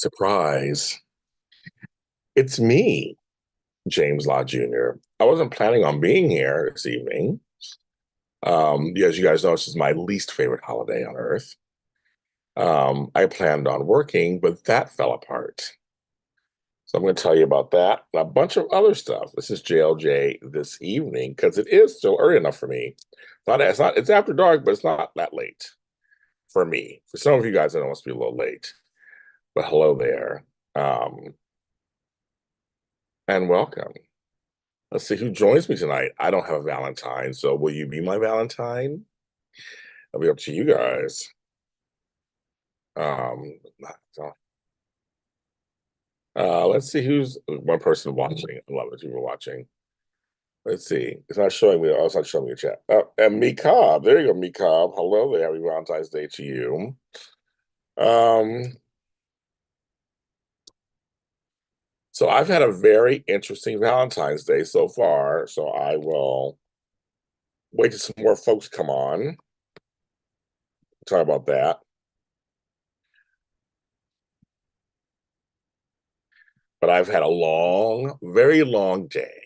Surprise. It's me, James Law Jr. I wasn't planning on being here this evening. As you guys know, this is my least favorite holiday on earth. I planned on working, but that fell apart. So I'm going to tell you about that and a bunch of other stuff. This is JLJ this evening because it is still early enough for me. It's after dark, but it's not that late for me. For some of you guys, I know it must be a little late, but hello there. Um, and welcome. Let's see who joins me tonight. I don't have a Valentine, so will you be my Valentine? It'll be up to you guys. Um, so, let's see who's one person watching. A lot of people watching. Let's see. It's not showing me. Oh, it's not showing me a chat. Oh, and me Cobb. There you go, me Cobb. Hello there. Happy Valentine's Day to you. Um, so I've had a very interesting Valentine's Day so far. So I will wait till some more folks come on. Talk about that. But I've had a long, very long day.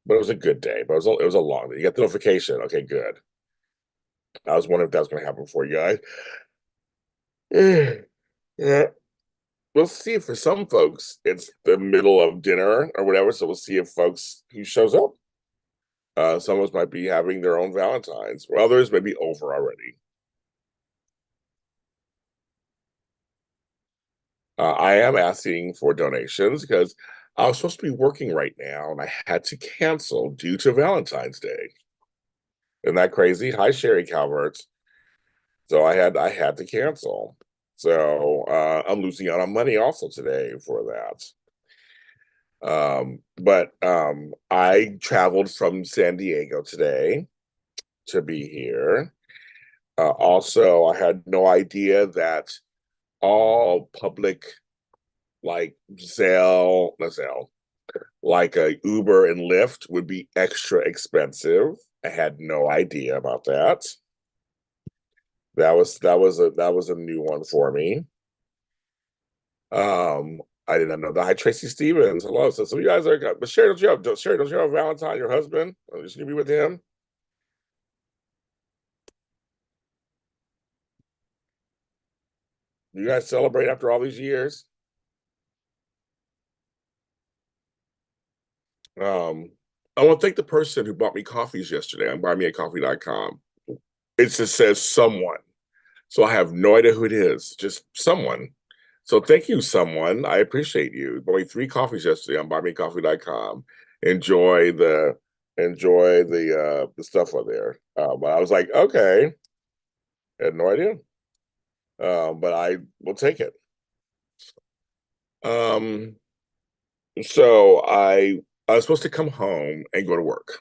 But it was a good day. But it was a long day. You got the notification. Okay, good. I was wondering if that was going to happen for you guys. Yeah. We'll see. For some folks, it's the middle of dinner or whatever. So we'll see if folks who shows up. Some of us might be having their own Valentines, or others may be over already. I am asking for donations because I was supposed to be working right now and I had to cancel due to Valentine's Day. Isn't that crazy? Hi, Sherry Calverts. So I had to cancel. So I'm losing out on money also today for that. But I traveled from San Diego today to be here. Also, I had no idea that all public, like not Zelle, like a Uber and Lyft would be extra expensive. I had no idea about that. That was a new one for me. I did not know that. Hi, Tracy Stevens. Hello. So some of you guys are, but Sherry, don't you have Valentine, your husband? You should be with him. You guys celebrate after all these years? Um, I want to thank the person who bought me coffees yesterday on buymeacoffee.com. It just says someone. So I have no idea who it is, just someone. So thank you, someone. I appreciate you. Bought me three coffees yesterday on buymeacoffee.com. Enjoy the stuff on there. But I was like, okay, I had no idea. But I will take it. Um, so I was supposed to come home and go to work.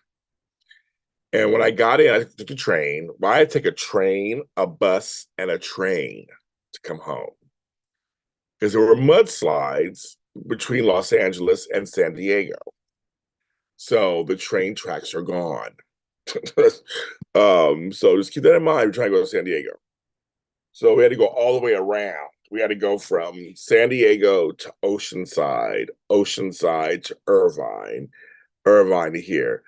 And when I got in, I took a train. Well, I had to take a train, a bus, and a train to come home because there were mudslides between Los Angeles and San Diego. So the train tracks are gone. So just keep that in mind. We're trying to go to San Diego. So we had to go all the way around. We had to go from San Diego to Oceanside, Oceanside to Irvine, Irvine to here.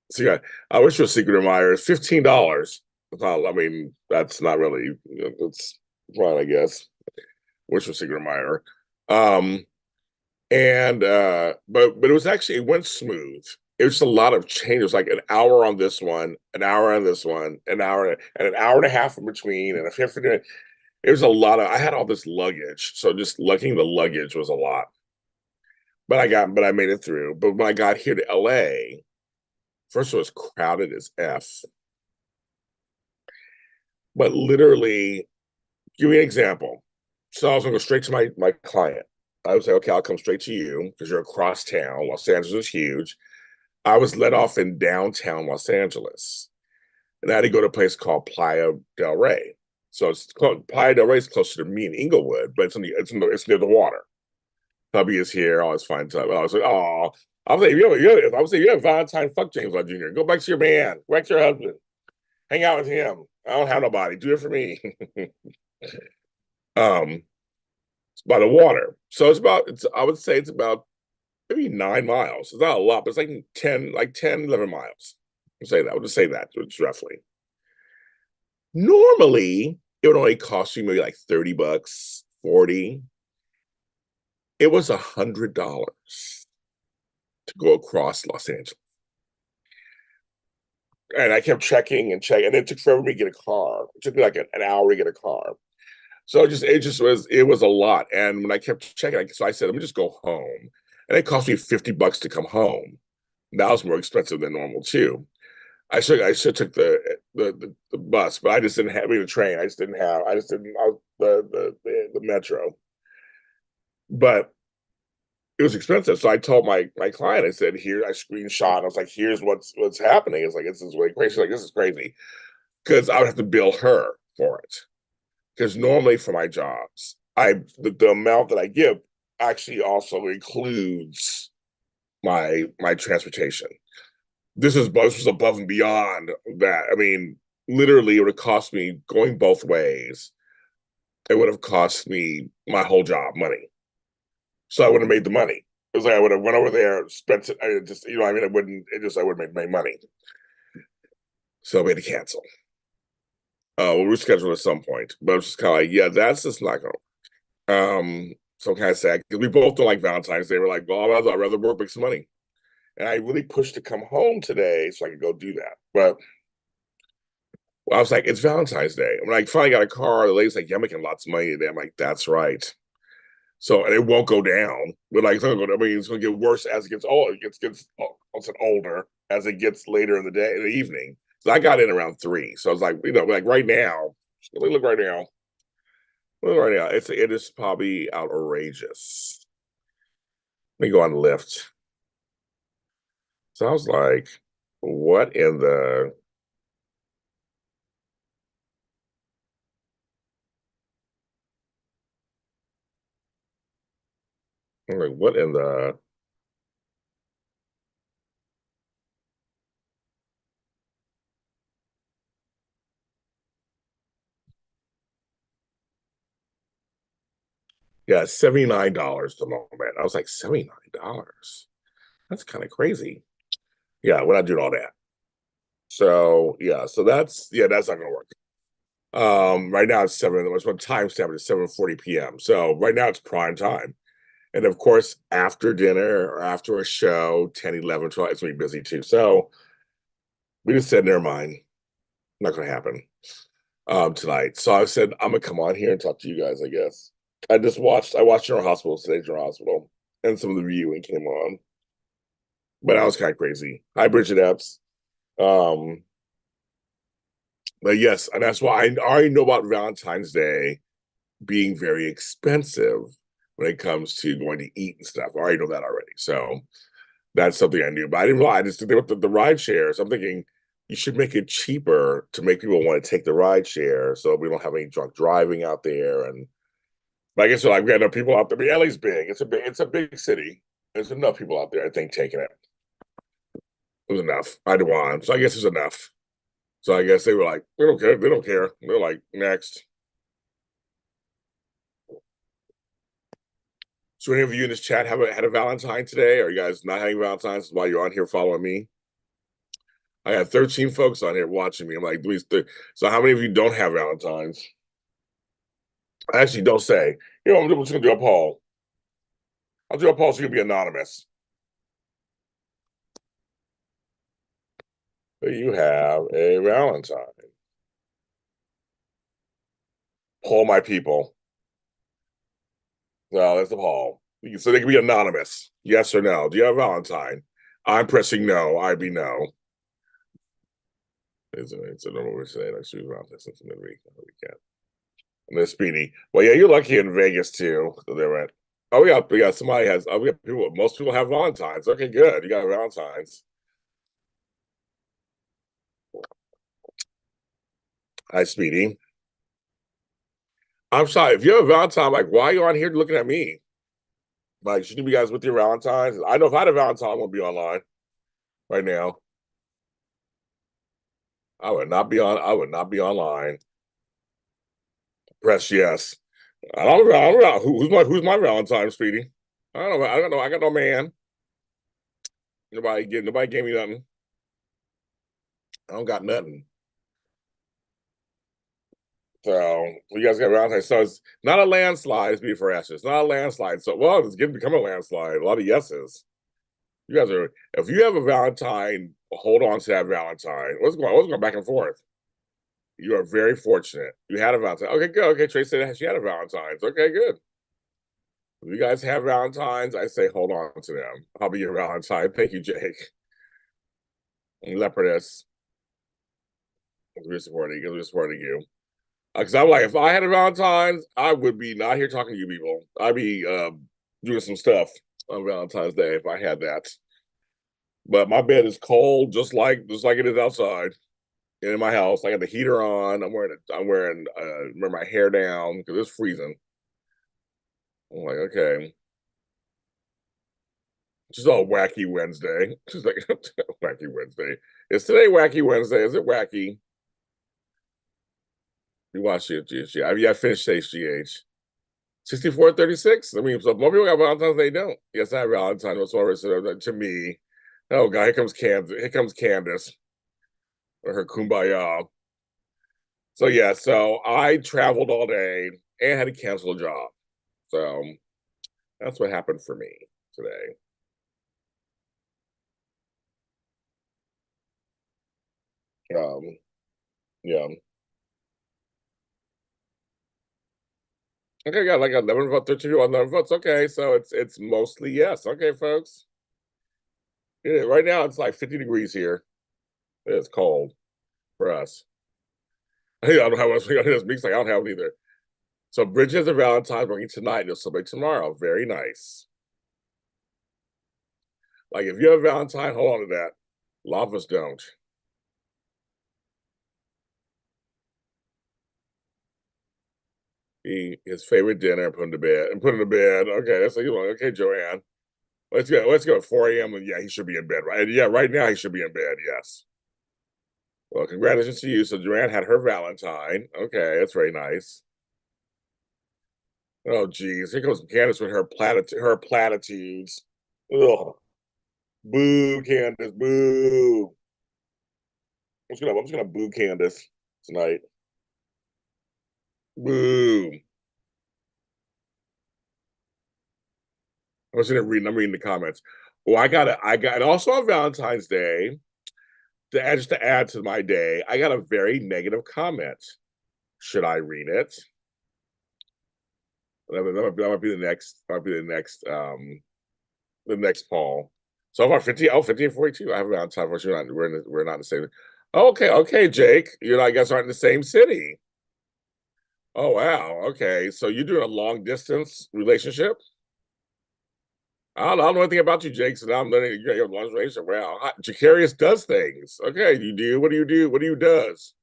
So yeah, I wish your secret admirer is $15. I mean, that's not really, it's fine, I guess. Wish your secret admirer. Um, but it was actually, it went smooth. It was just a lot of change. It was like an hour on this one, an hour on this one, an hour and a half in between, and a 15. It was a lot of. I had all this luggage, so just lugging the luggage was a lot. But I made it through. But when I got here to LA, first of all, it was crowded as F. But literally, give me an example. So I was gonna go straight to my client. I would say, okay, I'll come straight to you because you're across town. Los Angeles is huge. I was let off in downtown Los Angeles, and I had to go to a place called Playa del Rey. So Playa del Rey is closer to me in Inglewood, but it's near the water. Hubby is here, all this fine stuff. I was like, oh, I was saying, you have Valentine, fuck James Lott Jr. Go back to your man, go back to your husband, hang out with him. I don't have nobody. Do it for me. um, It's by the water. So I would say it's about maybe 9 miles. It's not a lot, but it's like 10, 11 miles. I'll say that. I'll just say that, just roughly. Normally, it would only cost you maybe like 30 bucks, 40. It was $100 to go across Los Angeles. And I kept checking and checking, and it took forever for me to get a car. It took me like an hour to get a car. So it was a lot. And when I kept checking, so I said, let me just go home. And it cost me 50 bucks to come home. That was more expensive than normal too. I should took the bus, but I just didn't have the train. I just didn't the metro. But it was expensive. So I told my client, I said, here, I screenshot. I was like, here's what's happening. It's like, this is really crazy. She's like, this is crazy. Because I would have to bill her for it. Because normally for my jobs, the amount that I give actually also includes my transportation. This was above and beyond that. I mean, literally, it would have cost me going both ways. It would have cost me my whole job money. So I would have made the money. It was like I would have went over there, spent it. I just, I mean, I would have made money. So I had to cancel. We'll reschedule at some point. But I'm just kind of like, yeah, that's just not going to. So I'm kind of sad because we both don't like Valentine's Day. We're like, well, I'd rather work, make some money. And I really pushed to come home today so I could go do that. But I was like, it's Valentine's Day. When I finally got a car, the lady's like, yeah, I'm making lots of money today. I'm like, that's right. So, and it won't go down. But like, it's going to go, I mean, it's going to get worse as it gets older. It gets older as it gets later in the day, in the evening. So I got in around 3. So I was like, like right now, let me look right now. Right now, it is probably outrageous. Let me go on Lyft. So I was like, what in the I'm like, what in the yeah, $79 at the moment. I was like, $79. That's kind of crazy. Yeah, we're not doing all that. So yeah, that's not gonna work. Right now it's 7. What's my time stamp is 7:40 p.m. So right now it's prime time. And of course, after dinner or after a show, 10, 11, 12, it's gonna be busy too. So we just said, never mind, not gonna happen tonight. So I said, I'm gonna come on here and talk to you guys, I guess. I watched General Hospital, today's General Hospital, and some of the viewing came on. But that was kind of crazy. Hi, Bridget Epps. Um, but yes, and that's why I already know about Valentine's Day being very expensive when it comes to going to eat and stuff. I already know that already. So that's something I knew. But I didn't realize I just with the ride shares. I'm thinking you should make it cheaper to make people want to take the ride share so we don't have any drunk driving out there. And like I said, I've got enough people out there. I mean, LA's big. It's a big city. There's enough people out there, I think, taking it. It was enough. I had want. So I guess it's enough. So I guess they were like, they don't care. They don't care. They're like, next. So any of you in this chat had a Valentine today? Are you guys not having Valentines while you're on here following me? I got 13 folks on here watching me. I'm like, please. So how many of you don't have Valentines? Actually, don't say. I'm just gonna do a poll. I'll do a poll so you can be anonymous. Do you have a Valentine? Poll my people. No, that's the poll. So they can be anonymous. Yes or no. Do you have a Valentine? I'm pressing no. I be no. It's a normal way to say it. I choose Valentine's since midweek on the weekend. And then Speedy. Well, yeah, you're lucky in Vegas too. So they went. Oh, we got somebody has. Oh, we got people. Most people have Valentines. Okay, good. You got Valentines. Hi, Speedy. I'm sorry. If you have a Valentine, like, why are you on here looking at me? Like, shouldn't you be guys with your Valentines? I know if I had a Valentine, I wouldn't be online right now. I would not be online. Press yes. I don't know. Who's my Valentine, sweetie? I don't know. I don't know. I got no man. Nobody gave me nothing. I don't got nothing. So you guys got Valentine. So it's not a landslide, it's B for S. It's not a landslide. So well, it's going to become a landslide. A lot of yeses. You guys are if you have a Valentine, hold on to that Valentine. What's going back and forth? You are very fortunate. You had a Valentine. Okay, good. Okay, Trace said she had a Valentine's. Okay, good. If you guys have Valentines, I say hold on to them. I'll be your Valentine. Thank you, Jake. And Leopardess. We're supporting you. Because I'm like, if I had a Valentine's, I would be not here talking to you people. I'd be doing some stuff on Valentine's Day if I had that. But my bed is cold, just like it is outside. And in my house, I got the heater on. I'm wearing my hair down because it's freezing. I'm like, okay. Just all wacky Wednesday. Just like wacky Wednesday. Is today wacky Wednesday? Is it wacky? You watch it, I finished HGH. 6436. I mean, so more people got Valentine's Day don't. Yes, I have Valentine whatsoever. So to me, oh god, here comes Candace. Here comes Candace or her kumbaya. So yeah, so I traveled all day and had to cancel a job. So that's what happened for me today. Um, yeah. Okay, got like 11 votes, 13 people, 11 votes. Okay, so it's mostly yes. Okay, folks. Yeah, right now it's like 50 degrees here. It's cold for us. I don't have this mix. Like I don't have it either. So Bridges and Valentine's working tonight. You'll celebrate tomorrow. Very nice. Like if you have Valentine, hold on to that. A lot of us don't. His favorite dinner and put him to bed and put him to bed. Okay, that's like okay, Joanne. Let's go. Let's go at 4 a.m. And yeah, he should be in bed, right? Yeah, right now he should be in bed. Yes. Well, congratulations to you. So Joanne had her Valentine. Okay, that's very nice. Oh, geez, here comes Candace with her platitudes. Ugh, boo, Candace, boo. I'm just gonna boo Candace tonight. Boo. I'm reading the comments. Well, and also on Valentine's Day, just to add to my day, I got a very negative comment. Should I read it? That might be the next poll. So far, 50 and 42. I have Valentine for sure. We're not in the same. Okay, Jake. You I guess aren't in the same city. Oh wow. Okay. So you're doing a long distance relationship? I don't know anything about you, Jake. So now I'm learning you have a long relationship. Wow. Jacarius does things. Okay, you do. What do you do? What do you does?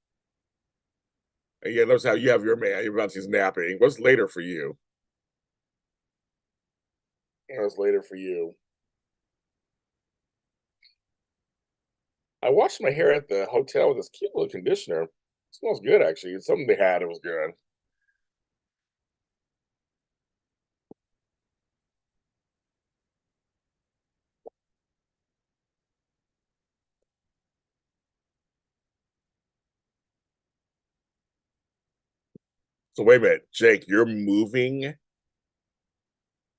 And yeah, notice how you have your man. Your bounty's napping. What's later for you? What's later for you? I washed my hair at the hotel with this cute little conditioner. It smells good actually. It's something they had. It was good. So wait a minute, Jake, you're moving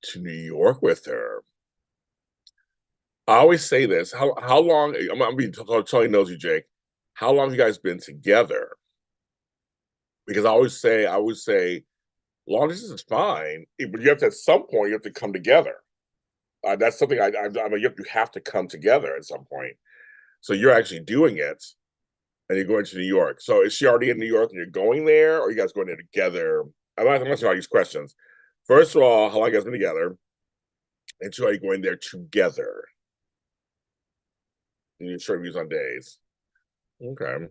to New York with her. I always say this. How long? I'm gonna be totally nosy, Jake. How long have you guys been together? Because I always say, long distance is fine, but you have to at some point you have to come together. That's something I mean, you have to come together at some point. So you're actually doing it, and you're going to New York. So is she already in New York, and you're going there, or are you guys going there together? I'm asking all these questions. First of all, how long you guys been together? And two, are you going there together? And you short views on days. Okay.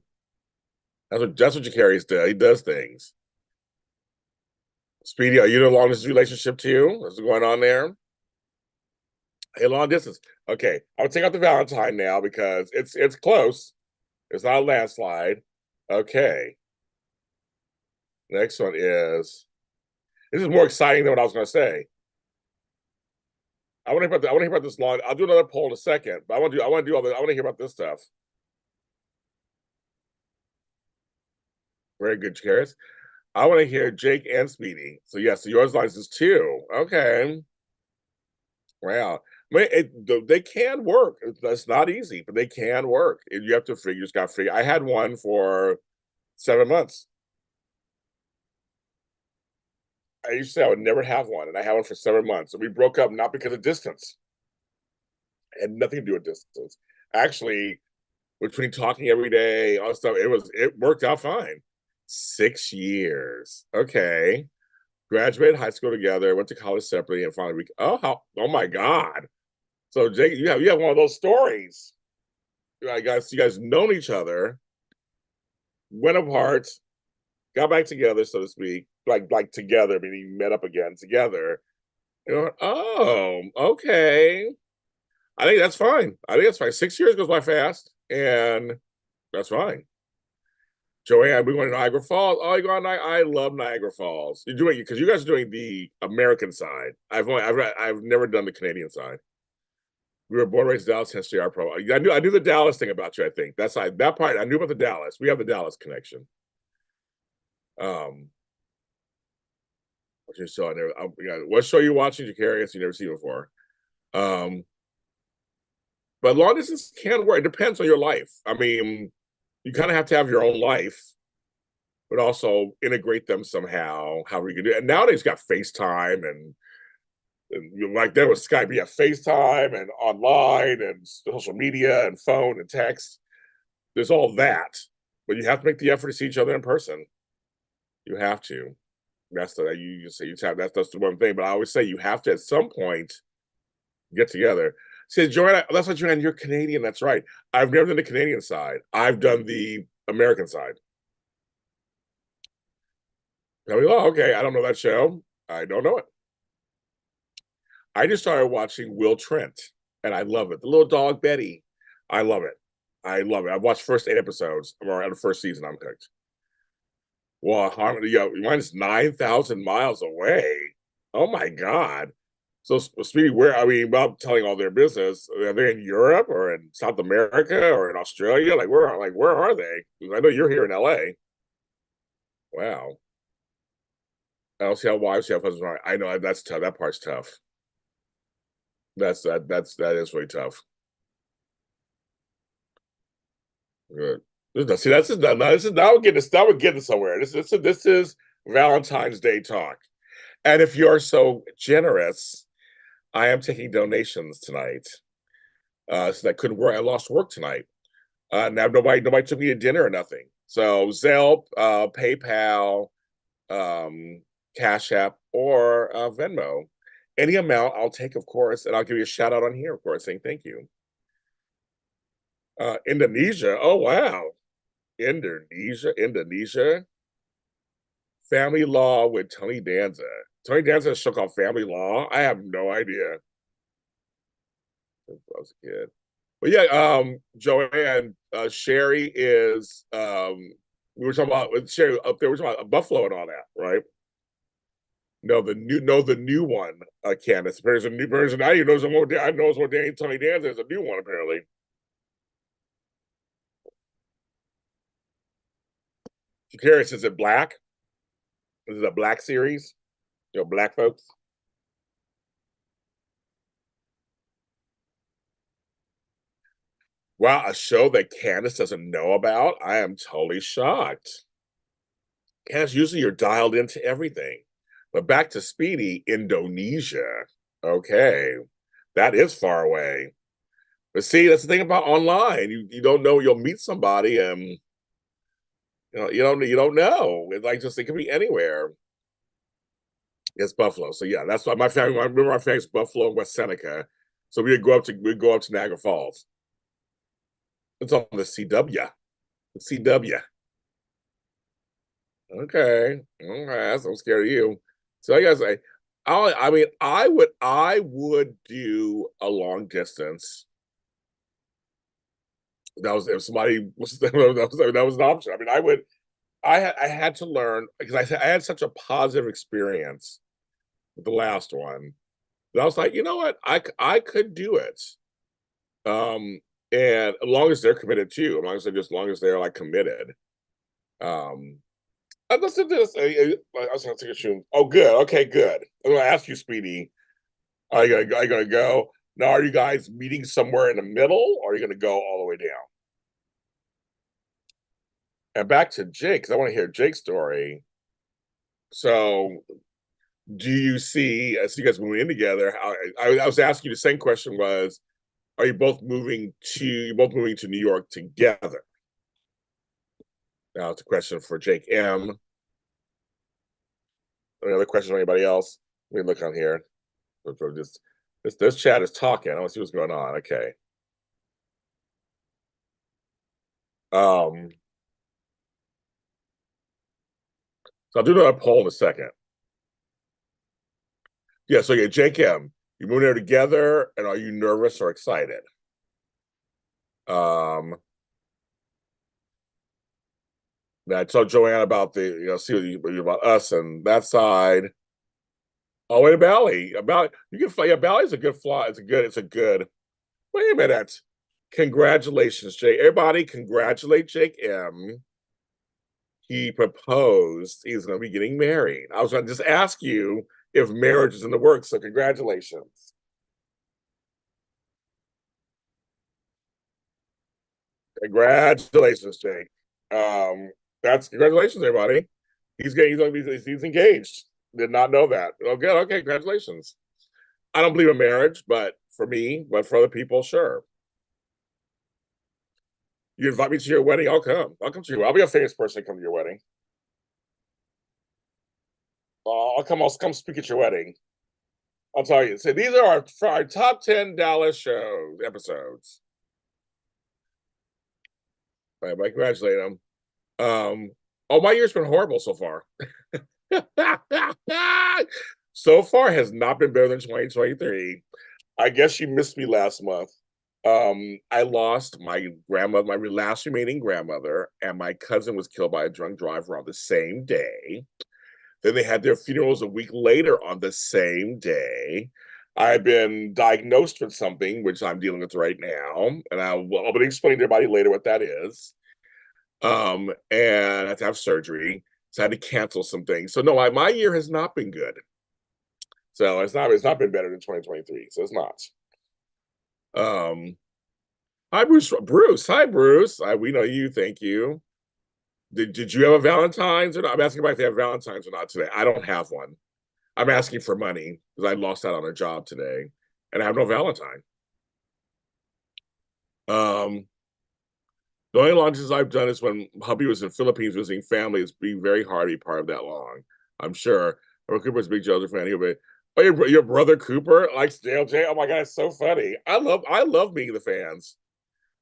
That's what Jacarius does. He does things. Speedy, are you in a long distance relationship too? What's going on there? Hey, long distance. Okay, I'll take out the Valentine now because it's close. It's not a landslide. Okay. Next one is This is more exciting than what I was going to say. I want to hear about. I want to hear about this long. I'll do another poll in a second, but I want to do. I want to do all this. I want to hear about this stuff. Very good, Karis. I want to hear Jake and Speedy. So yes, so yours license too. Okay. Wow. I mean, they can work. That's not easy, but they can work. You have to figure. You just got to figure. I had one for 7 months. I used to say I would never have one, and I had one for 7 months. And we broke up not because of distance. It had nothing to do with distance. Actually, between talking every day, all stuff, it worked out fine. 6 years. Okay. Graduated high school together, went to college separately, and finally oh my God. So Jake, you have one of those stories. You guys known each other, went apart, got back together, so to speak, like together, meaning you met up again together. Oh, okay. I think that's fine. I think that's fine. 6 years goes by fast, and that's fine. Joanne, we going to Niagara Falls. Oh, you going to I love Niagara Falls. You're doing because you guys are doing the American side. I've never done the Canadian side. We were born and raised in Dallas, hence JR Pro. I knew the Dallas thing about you. I think that part. I knew about the Dallas. We have the Dallas connection. What show I never. What show you watching, Jacarius? You never seen before. Um, but long distance can work. It depends on your life. I mean, you kind of have to have your own life, but also integrate them somehow. How we can do it. And nowadays, got FaceTime and like there was Skype, you have FaceTime and online and social media and phone and text. There's all that, but you have to make the effort to see each other in person. You have to. That's the you say you have that's the one thing. But I always say you have to at some point get together. Say, Joanna, that's what Joanne, you're Canadian. That's right. I've never done the Canadian side. I've done the American side. Oh, okay. I don't know that show. I don't know it. I just started watching Will Trent, and I love it. The little dog Betty. I love it. I love it. I've watched first 8 episodes, or the first season. I'm hooked. Well, mine's 9,000 miles away. Oh my God. So, Speedy, where, I mean, about telling all their business, are they in Europe or in South America or in Australia? Where are they? Because I know you're here in LA. Wow. I don't see how wives have husbands. I know that's tough. That part's tough. That is really tough. Good. See, this is now we're getting somewhere. This is Valentine's Day talk. And if you're so generous, I am taking donations tonight. So that couldn't work. I lost work tonight. Now nobody took me to dinner or nothing. So Zelle, PayPal, Cash App, or Venmo. Any amount I'll take, of course, and I'll give you a shout out on here, of course, saying thank you. Indonesia. Oh wow. Indonesia. Family Law with Tony Danza. Tony Danza has a show called Family Law. I have no idea. I was a kid. But yeah, Joanne, Sherry is we were talking about with Sherry up there, we were talking about Buffalo and all that, right? The new one, Candace. There's a new version. I know some more. I know some more Tony Danza. There's a new one apparently. Curious, is it black? Is it a black series? Black folks. Wow, a show that Candace doesn't know about. I am totally shocked. Candace, usually you're dialed into everything. But back to Speedy, Indonesia. Okay. That is far away. But see, that's the thing about online. You don't know you'll meet somebody and you don't know. It's like just it can be anywhere. It's Buffalo. So yeah, that's why my family. I remember my family's Buffalo and West Seneca. So we'd go up to Niagara Falls. It's on the CW. The CW. Okay. Okay. So I'm scared of you. So I guess I would do a long distance. That was if somebody was that was an option. I mean, I had to learn because I had such a positive experience with the last one. And I was like, you know what? I could do it. Um, and as long as they're committed too, as long as they're like committed. Um, and listen to this. I was going to take a shoe. Oh, good. Okay, good. I'm going to ask you, Speedy. Are you gonna go? Now, are you guys meeting somewhere in the middle, or are you gonna go all the way down? And back to Jake, because I want to hear Jake's story. So, do you see, as you guys moving in together? I was asking you the same question was, are you both moving to New York together? Now it's a question for Jake M. Any other questions from anybody else? Let me look on here. Just this chat is talking. I want to see what's going on. Okay. Um, so I'll do another poll in a second. Yeah, so yeah, Jake M, you moving there together, and are you nervous or excited? Um, I told Joanne about see what you about us and that side. Oh, wait, Bally. About you can fly. Yeah, Bally's a good fly. It's a good. Wait a minute. Congratulations, Jake. Everybody, congratulate Jake M. He proposed he's gonna be getting married. I was gonna just ask you if marriage is in the works, so congratulations. Congratulations, Jake. That's congratulations, everybody. He's engaged. Did not know that. Oh, good. Okay, congratulations. I don't believe in marriage, but for other people, sure. You invite me to your wedding, I'll come. I'll come to you. I'll be a famous person to come to your wedding. I'll come speak at your wedding. I'll tell you. So these are our top 10 Dallas shows episodes. I congratulate them. Oh, my year's been horrible so far. So far has not been better than 2023. I guess you missed me last month. I lost my grandmother, my last remaining grandmother, and my cousin was killed by a drunk driver on the same day. Then they had their funerals a week later on the same day. I've been diagnosed with something, which I'm dealing with right now, and I'll be explaining to everybody later what that is. And I had to have surgery, so I had to cancel some things. So no, my year has not been good. So it's not been better than 2023. So it's not. Um, Hi Bruce. Bruce. Hi Bruce. We know you. Thank you. Did you have a Valentine's or not? I'm asking if they have Valentine's or not today. I don't have one. I'm asking for money because I lost out on a job today, and I have no Valentine. Um, the only launches I've done is when hubby was in Philippines visiting family. It's being very hard to be part of that long. I'm sure. Or Cooper's a big JLJ fan. He'll be, oh, your brother Cooper likes JLJ. Oh my god, it's so funny. I love meeting the fans.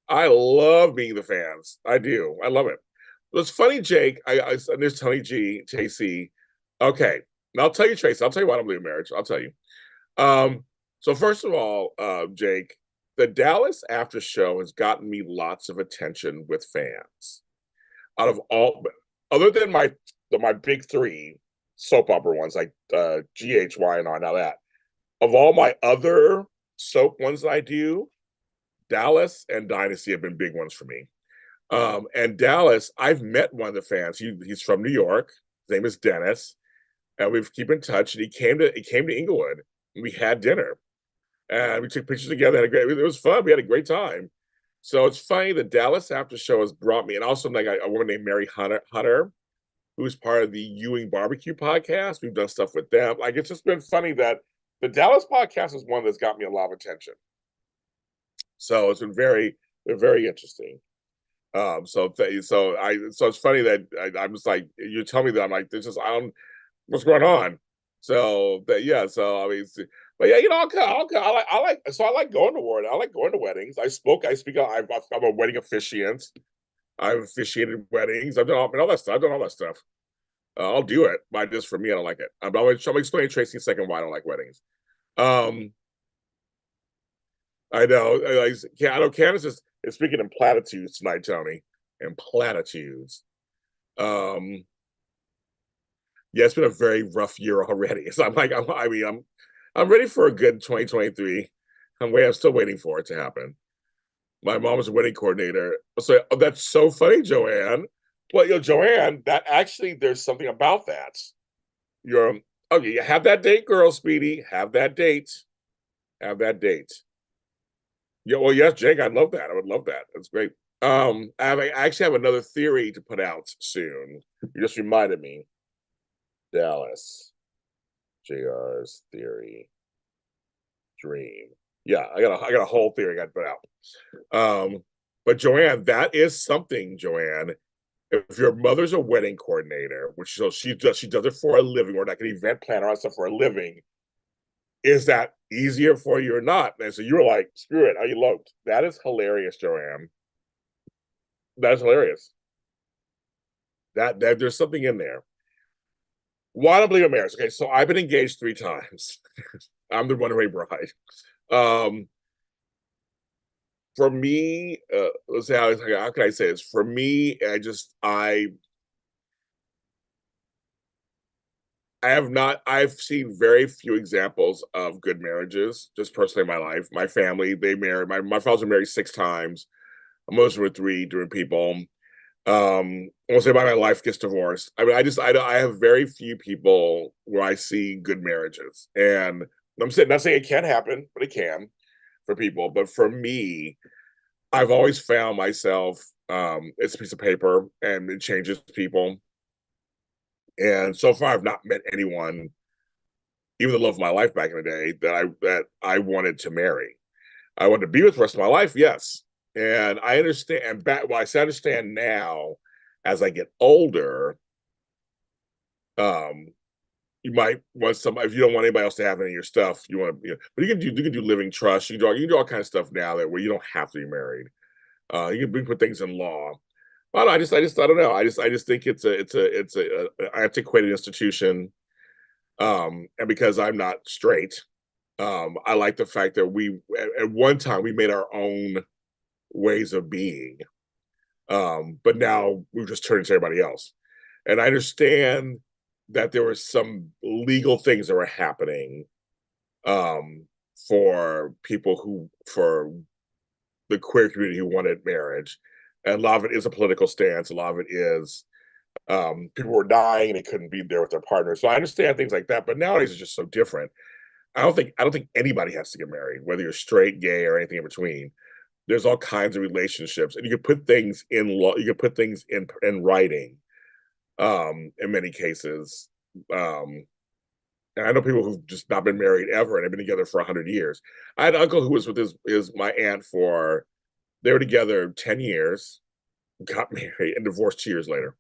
I love meeting the fans. I do. I love it. It's funny, Jake. And there's Tony G, JC. Okay, and I'll tell you, Tracy. I'll tell you why I don't believe in marriage. I'll tell you. So first of all, Jake, the Dallas After Show has gotten me lots of attention with fans. Out of all, other than my big three soap opera ones like GHY and all that, of all my other soap ones that I do, Dallas and Dynasty have been big ones for me. And Dallas, I've met one of the fans. He's from New York. His name is Dennis, and we've keep in touch. And he came to Inglewood. And we had dinner, and we took pictures together. It was fun. We had a great time. So it's funny the Dallas After Show has brought me, and also like a woman named Mary Hunter, who's part of the Ewing Barbecue podcast. We've done stuff with them. Like it's just been funny that the Dallas podcast is one that's got me a lot of attention. So it's been very interesting. So it's funny that I'm just like you tell me that I'm like this is I don't what's going on. So that yeah, so I mean, but yeah, I like going to weddings. I like going to weddings. I speak. I'm a wedding officiant. I've officiated weddings. I've done all that stuff. I've done all that stuff. I'll do it, but just for me, I don't like it. I'm explaining Tracy in a second why I don't like weddings. Um, I know. I know. Candace is speaking in platitudes tonight, Tony, and platitudes. Um, Yeah, it's been a very rough year already. So I'm like, I'm ready for a good 2023. I'm still waiting for it to happen. My mom was a wedding coordinator. So oh, that's so funny, Joanne. Well, Joanne, that actually there's something about that. You're okay, you have that date, girl, Speedy. Have that date. Have that date. Yeah, well, yes, Jake, I'd love that. I would love that. That's great. I actually have another theory to put out soon. You just reminded me. Dallas, JR's theory, dream. Yeah, I got a whole theory I got to put out. But Joanne, that is something, Joanne. If your mother's a wedding coordinator, which so she does it for a living, or like an event planner or stuff for a living, is that easier for you or not? And so you were like, screw it, I eloped. That is hilarious, Joanne. That's hilarious. That there's something in there. Why don't believe in marriage? Okay, so I've been engaged 3 times. I'm the runaway bride. Um, for me, let's say how can I say this? For me, I have not. I've seen very few examples of good marriages. Just personally in my life, my family they married. My fathers were married 6 times. Most were 3 different people. I won't say my life gets divorced. I mean, I have very few people where I see good marriages, and I'm saying not saying it can't happen, but it can for people. But for me, I've always found myself it's a piece of paper and it changes people. And so far I've not met anyone, even the love of my life back in the day, that I wanted to marry. I wanted to be with the rest of my life, yes. And I understand and back well, I say I understand now as I get older, um, you might want some if you don't want anybody else to have any of your stuff, you want to but you can do living trust, you can do all kind of stuff now that where you don't have to be married. You can put things in law. Well, I don't know. I just think it's a antiquated institution. And because I'm not straight, I like the fact that we at one time we made our own ways of being. But now we've just turned into everybody else. And I understand that there were some legal things that were happening um, for people who for the queer community who wanted marriage. And a lot of it is a political stance. A lot of it is people were dying and they couldn't be there with their partner. So I understand things like that. But nowadays it's just so different. I don't think anybody has to get married, whether you're straight, gay, or anything in between. There's all kinds of relationships, and you can put things in law. You can put things in writing. In many cases, um, and I know people who've just not been married ever and have been together for 100 years. I had an uncle who was with his my aunt for they were together 10 years, got married, and divorced 2 years later.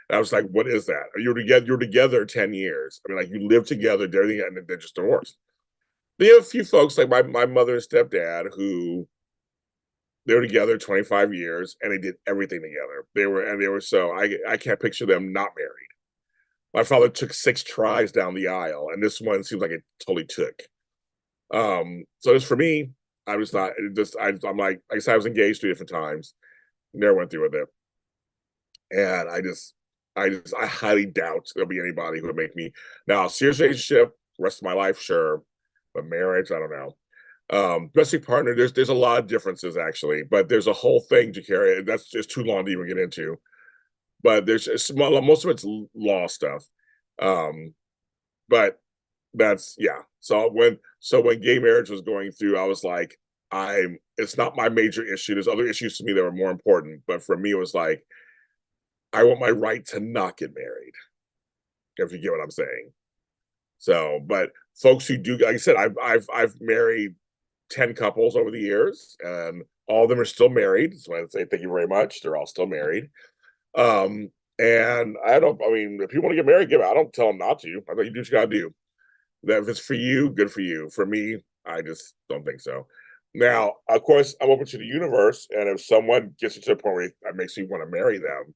And I was like, "What is that? You're together 10 years. I mean, like you live together, everything, and they're just divorced." But you have a few folks like my mother and stepdad who they were together 25 years and they did everything together. They were so I can't picture them not married. My father took 6 tries down the aisle, and this one seems like it totally took. So just for me, I was not it just I'm like I said, I was engaged 3 different times, never went through with it. And I highly doubt there'll be anybody who would make me now serious relationship, rest of my life, sure. But marriage, I don't know. Domestic partner, there's a lot of differences actually, but there's a whole thing to carry. That's just too long to even get into. But there's a small, most of it's law stuff. Um, but that's yeah. So when gay marriage was going through, I was like, it's not my major issue. There's other issues to me that were more important. But for me, it was like, I want my right to not get married, if you get what I'm saying. So, but folks who do, like I said, I've married 10 couples over the years, and all of them are still married. So I'd say thank you very much. They're all still married. Um, and I mean, if you want to get married, I don't tell them not to. I think you do what you gotta do. That if it's for you, good for you. For me, I just don't think so. Now, of course, I'm open to the universe, and if someone gets to a point where it makes me want to marry them,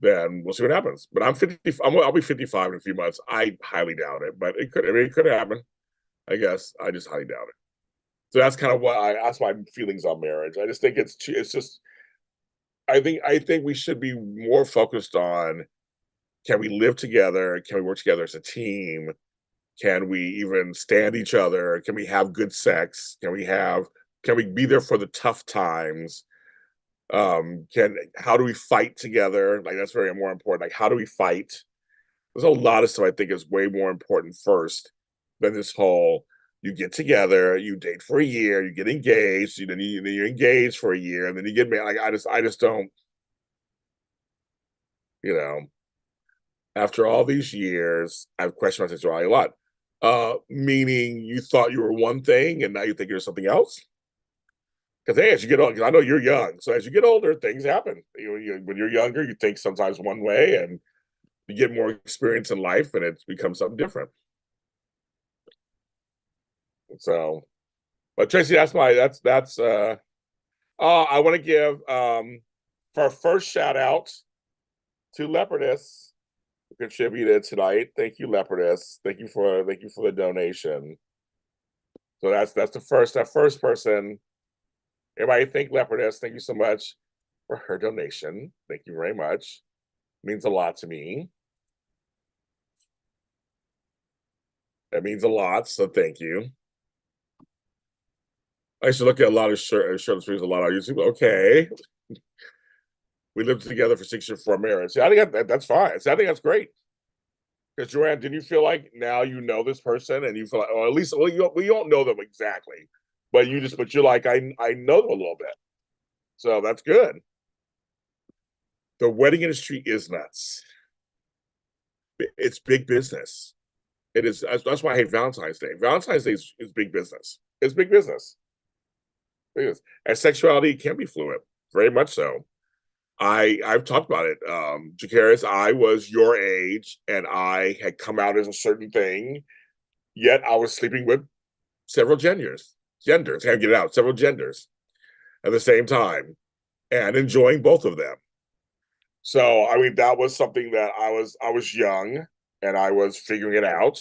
then we'll see what happens. But I'll be 55 in a few months. I highly doubt it, but I mean, it could happen. I guess I just highly doubt it. So that's kind of that's my feelings on marriage. I just think it's just I think we should be more focused on can we live together? Can we work together as a team? Can we even stand each other? Can we have good sex? Can we be there for the tough times? Can How do we fight together? Like that's very more important. Like how do we fight? There's a lot of stuff I think is way more important first than this whole you get together, you date for a year, you get engaged, then you're engaged for a year, and then you get married. Like I just don't, you know, after all these years, I've questioned my sexuality a lot. Meaning you thought you were one thing and now you think you're something else? Because hey, as you get older, I know you're young, so as you get older, things happen. When you're younger, you think sometimes one way, and you get more experience in life, and it becomes something different. So, but Tracy, that's. I want to give for our first shout out to Leopardess who contributed tonight. Thank you, Leopardess. Thank you for the donation. So that's that first person. Everybody thank Leopardess. Thank you so much for her donation. Thank you very much. It means a lot to me. It means a lot. So thank you. I used to look at a lot of short stories, a lot on YouTube. Okay, we lived together for 6 years before marriage. See, I think that's fine. See, I think that's great. Because Joanne, did you feel like now you know this person and you feel like, or at least we don't know them exactly, but you're like I know them a little bit, so that's good. The wedding industry is nuts. It's big business. It is. That's why I hate Valentine's Day. Valentine's Day is big business. It's big business. It is. And sexuality can be fluid, very much so. I've talked about it. Jakaris, I was your age and I had come out as a certain thing, yet I was sleeping with several genders, can't get it out, several genders at the same time and enjoying both of them. So I mean that was something that I was young and I was figuring it out.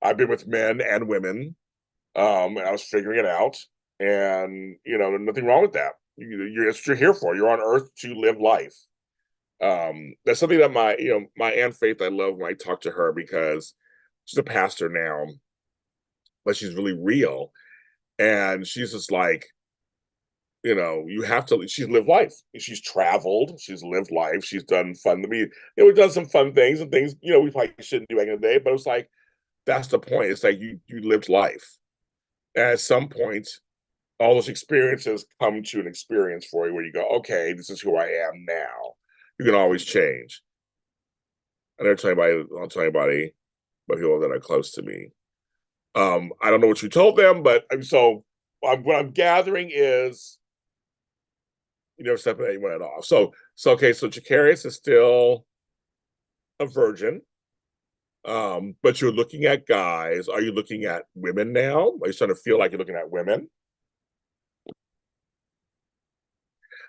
I've been with men and women, and I was figuring it out, and nothing wrong with that. It's what you're here for. You're on Earth to live life. That's something that my Aunt Faith, I love when I talk to her because she's a pastor now, but she's really real, and she's just like, you have to. She's lived life. She's traveled. She's lived life. She's done fun. I mean, we've done some fun things and things we probably shouldn't do back in the day, but it's like that's the point. It's like you lived life, and at some point all those experiences come to an experience for you where you go, okay, this is who I am now. You can always change. I never tell anybody, I'll tell anybody, but people that are close to me. I don't know what you told them, but what I'm gathering is you never stepped anyone at all. So okay, so Jacarius is still a virgin. But you're looking at guys. Are you looking at women now? Are you starting to feel like you're looking at women?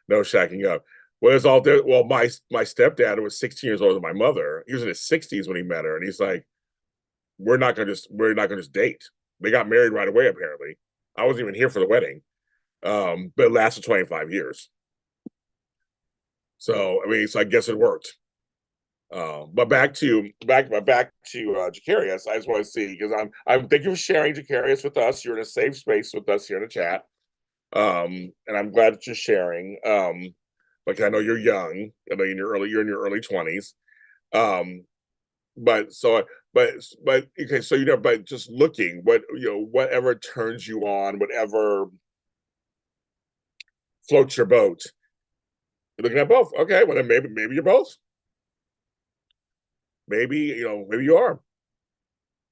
No shacking up. Well, it's all there. Well, my stepdad was 16 years older than my mother. He was in his 60s when he met her, and he's like, we're not gonna just date. They got married right away, apparently. I wasn't even here for the wedding. But it lasted 25 years. So I mean, so I guess it worked. But back to Jacarius. I just want to see because I'm thank you for sharing Jacarius with us. You're in a safe space with us here in the chat. And I'm glad that you're sharing. Like I know you're young. I know you're in your early 20s. Um, but so but okay, so but just looking whatever turns you on, whatever floats your boat. You're looking at both. Okay, well then maybe you're both. Maybe you are.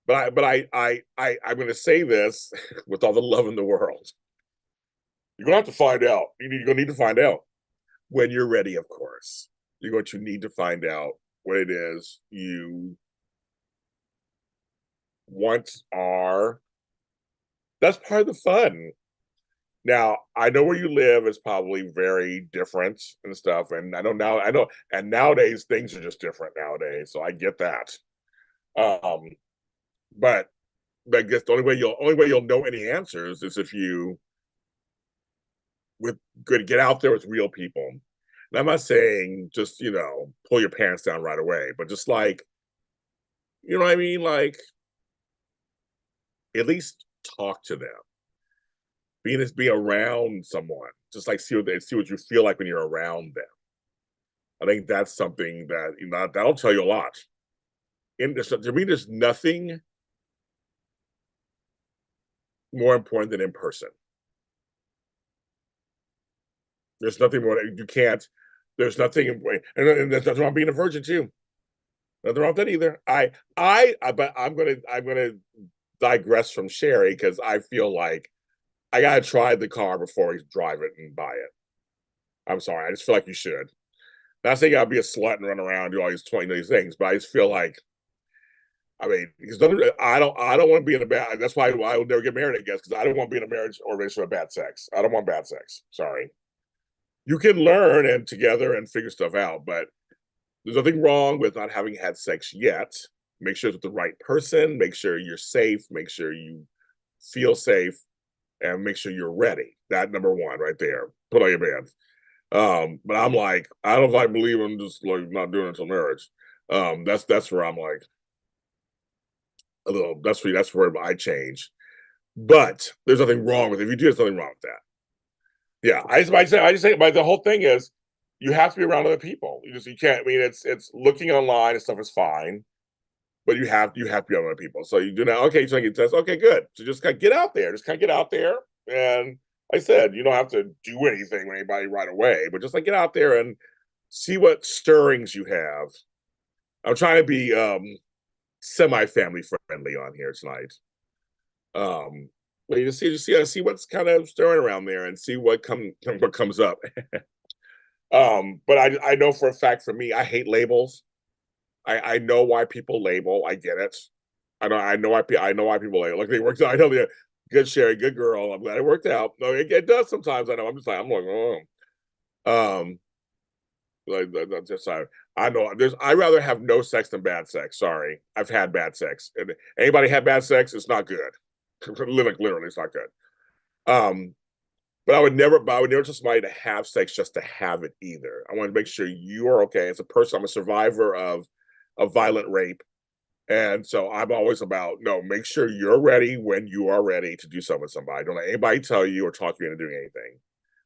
I'm going to say this with all the love in the world. You're going to have to find out. You're going to need to find out when you're ready. Of course, you're going to need to find out what it is you want. That's part of the fun. Now, I know where you live is probably very different and stuff, and I know, and nowadays things are just different nowadays. So I get that. Um, but I guess the only way you'll know any answers is if you with good get out there with real people. And I'm not saying just, pull your pants down right away, but just like, you know what I mean? Like, at least talk to them. Be around someone. Just like see what you feel like when you're around them. I think that's something that that'll tell you a lot. To me, there's nothing more important than in person. There's nothing more that you can't. There's nothing, and there's nothing wrong being a virgin too. Nothing wrong with that either. But I'm gonna digress from Sherry because I feel like I gotta try the car before we drive it and buy it. I'm sorry, I just feel like you should. Not saying you gotta be a slut and run around and do all these 20 these things, but I just feel like because I don't want to be in a bad. That's why I will never get married, I guess, because I don't want to be in a marriage or relationship with bad sex. I don't want bad sex. Sorry. You can learn and together and figure stuff out, but there's nothing wrong with not having had sex yet. Make sure it's with the right person. Make sure you're safe. Make sure you feel safe, and make sure you're ready. That number one, right there. Put on your bands. But I'm like, I don't know if I believe in just like not doing it until marriage. That's where I'm like a little. That's where I change. But there's nothing wrong with it. If you do, there's nothing wrong with that. Yeah, I just say, but the whole thing is, you have to be around other people. You can't. I mean, it's looking online and stuff is fine, but you have to be around other people. So you do now. Okay, so I get test. Okay, good. So just kind of get out there. Just kind of get out there, and like I said, you don't have to do anything with anybody right away, but just like get out there and see what stirrings you have. I'm trying to be semi-family friendly on here tonight. Um, but you see what's kind of stirring around there and see what comes up. But I know for a fact for me, I hate labels. I know why people label. I get it. I know why people label. Like they worked out. I know the good Sherry, good girl. I'm glad it worked out. No, it does sometimes. I know. I'm like, oh. Um, like just I know I'd rather have no sex than bad sex. Sorry, I've had bad sex. And anybody had bad sex? It's not good. Literally, it's not good. Um, but I would never trust somebody to have sex just to have it either. I want to make sure you are okay. As a person, I'm a survivor of violent rape. And so I'm always about no, make sure you're ready when you are ready to do something with somebody. Don't let anybody tell you or talk you into doing anything.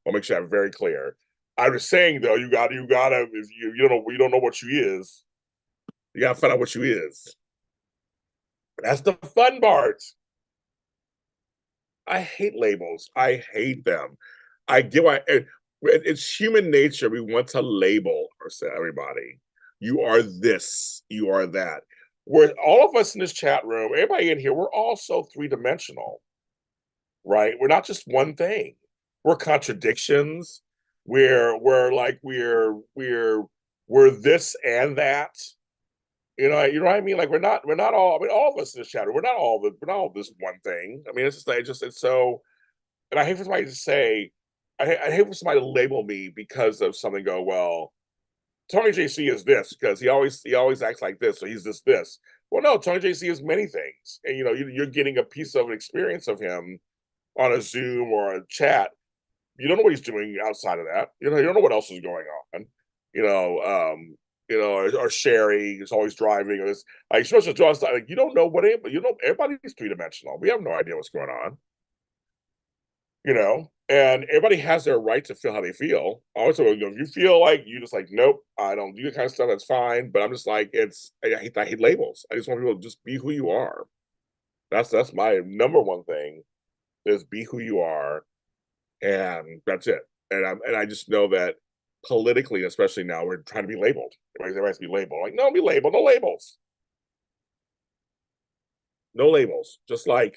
I'll make sure I'm very clear. I'm just saying though, you gotta if you don't know what you is, you gotta find out what you is. That's the fun part. I hate labels. I hate them. I get why it's human nature. We want to label everybody. You are this, you are that. We're all of us in this chat room, everybody in here, we're all so three-dimensional, right? We're not just one thing. We're contradictions. We're this and that. You know what I mean? Like we're not all. I mean, all of us in this chat room, we're not all this one thing. I mean, it's just like it's so. And I hate for somebody to say, I hate for somebody to label me because of something. Go well, Tony JC is this because he always acts like this, so he's this. Well, no, Tony JC is many things, and you're getting a piece of an experience of him on a Zoom or a chat. You don't know what he's doing outside of that. You don't know what else is going on. You know, or Sherry is always driving, or this like especially to us, like you don't know what anybody. Everybody's three dimensional. We have no idea what's going on. And everybody has their right to feel how they feel. Also, if you feel like you just like, nope, I don't do that kind of stuff, that's fine. But I'm just like, I hate labels. I just want people to just be who you are. That's my number one thing is be who you are, and that's it. And I just know that politically, especially now, we're trying to be labeled. Everybody has to be labeled. Like, no, be labeled, no labels, no labels. Just like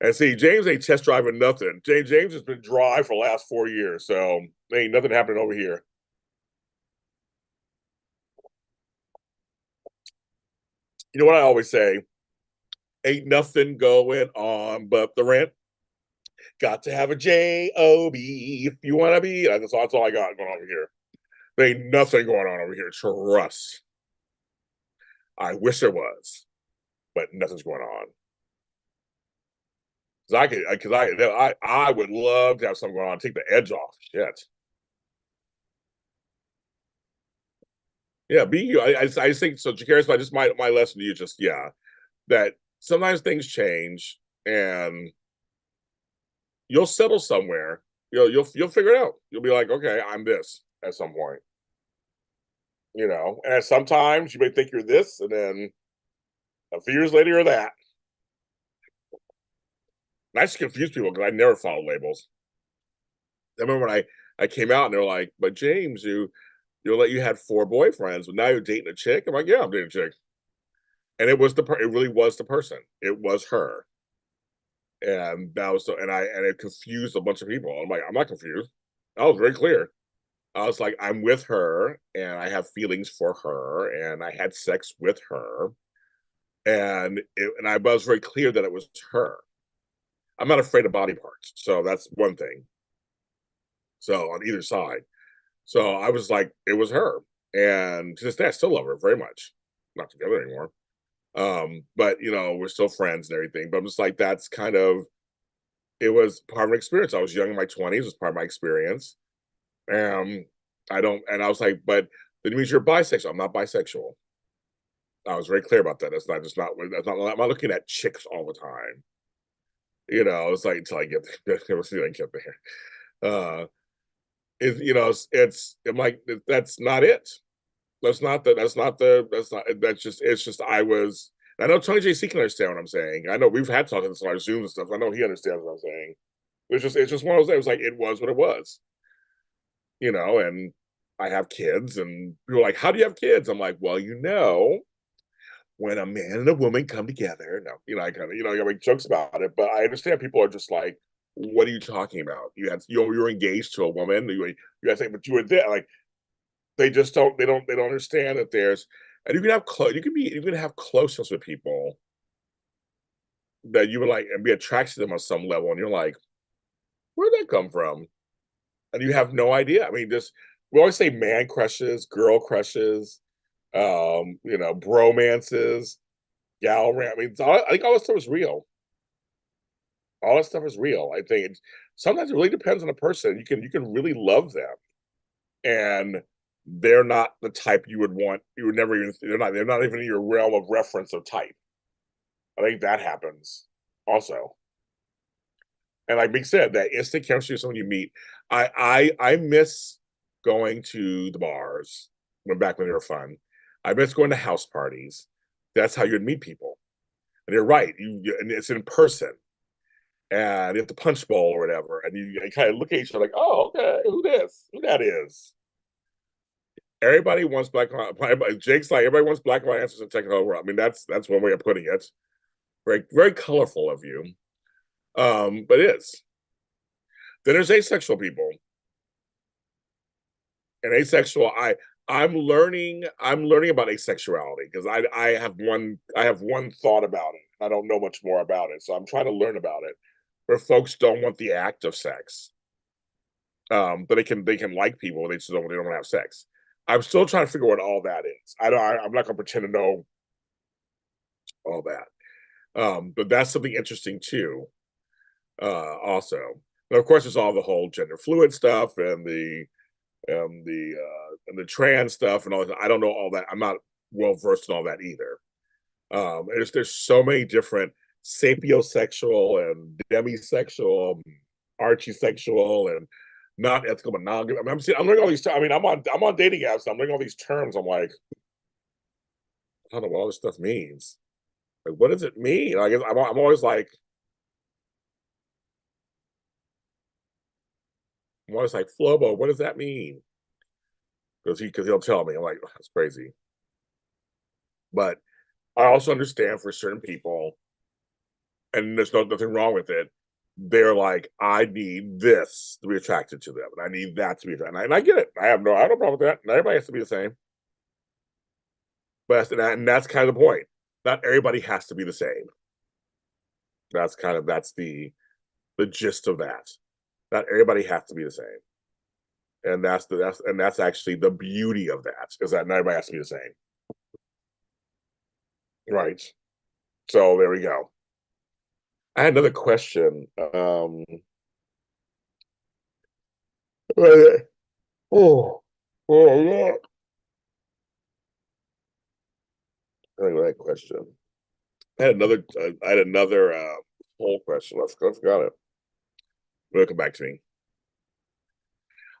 and see, James ain't test driving nothing. James has been dry for the last 4 years, so there ain't nothing happening over here. You know what I always say? Ain't nothing going on but the rent. Got to have a job if you want to be. That's all I got going on over here. There ain't nothing going on over here. Trust. I wish there was, but nothing's going on. Because I would love to have something going on, take the edge off. Shit. Yeah, be you. I think so. Jakaris, but just my lesson to you, just yeah, that sometimes things change and you'll settle somewhere. You'll figure it out. You'll be like, okay, I'm this at some point, And sometimes you may think you're this, and then a few years later you're that. And I just confuse people because I never follow labels. I remember when I came out and they're like, "But James, you had four boyfriends, but now you're dating a chick." I'm like, "Yeah, I'm dating a chick," and it really was the person. It was her, and that was and it confused a bunch of people. I'm like, I'm not confused. I was very clear. I was like, I'm with her, and I have feelings for her, and I had sex with her, and I was very clear that it was her. I'm not afraid of body parts, so that's one thing. So on either side, so I was like, it was her, and to this day, I still love her very much. Not together anymore, but we're still friends and everything. But I'm just like, that's kind of it was part of an experience. I was young in my 20s, it was part of my experience. I don't and I was like, but that means you're bisexual. I'm not bisexual. I was very clear about that. That's not I'm not looking at chicks all the time. It's like until I get there. See, I get there. I'm like, that's not it. That's just, it's just, I know Tony JC can understand what I'm saying. I know we've had talking on our Zoom and stuff. I know he understands what I'm saying. It's just one of those things. Like, it was what it was, and I have kids, and people are like, how do you have kids? I'm like, well, when a man and a woman come together, no, I kind of, I make jokes about it, but I understand people are just like, what are you talking about? You're engaged to a woman, you guys say, but you were there, like, they don't understand that and you can have you can have closeness with people that you would like and be attracted to them on some level, and you're like, where'd that come from? And you have no idea. I mean, just we always say man crushes, girl crushes, bromances, I mean, I think all that stuff is real. All that stuff is real. I think sometimes it really depends on the person. You can really love them, and they're not the type you would want. You would never even. They're not even in your realm of reference of type. I think that happens also. And like Big said, that instant chemistry with someone you meet. I miss going to the bars when they were fun. I miss going to house parties. That's how you'd meet people. And you're right. And it's in person. And you have the punch bowl or whatever, and you kind of look at each other like, oh, okay, who that is. Everybody wants black and white. Jake's like, everybody wants black and white answers in Technicolor. I mean, that's one way of putting it. Very, very colorful of you. But it's then there's asexual people, and asexual. I'm learning about asexuality because I have one thought about it. I don't know much more about it, so I'm trying to learn about it. Where folks don't want the act of sex, but they can like people, they don't want to have sex. I'm still trying to figure out what all that is. I'm not gonna pretend to know all that. But that's something interesting too. Also, and of course, there's all the whole gender fluid stuff and the trans stuff and all that. I don't know all that. I'm not well versed in all that either. There's so many different sapiosexual and demisexual, archisexual, and not ethical monogamy. I mean, I'm learning all these. I mean, I'm on dating apps. So I'm learning all these terms. I'm like, I don't know what all this stuff means. Like, what does it mean? Like, I'm always like, Flobo, what does that mean? Because he'll tell me. I'm like, oh, that's crazy. But I also understand for certain people, and there's nothing wrong with it. They're like, I need this to be attracted to them, and I need that to be, and I get it. I have no problem with that. Not everybody has to be the same, but that's kind of the point. Not everybody has to be the same. That's the gist of that. Not everybody has to be the same, and that's actually the beauty of that is that not everybody has to be the same, right? So there we go. I had another question. Oh, oh yeah. question. I had another poll question. I forgot it. It'll come back to me.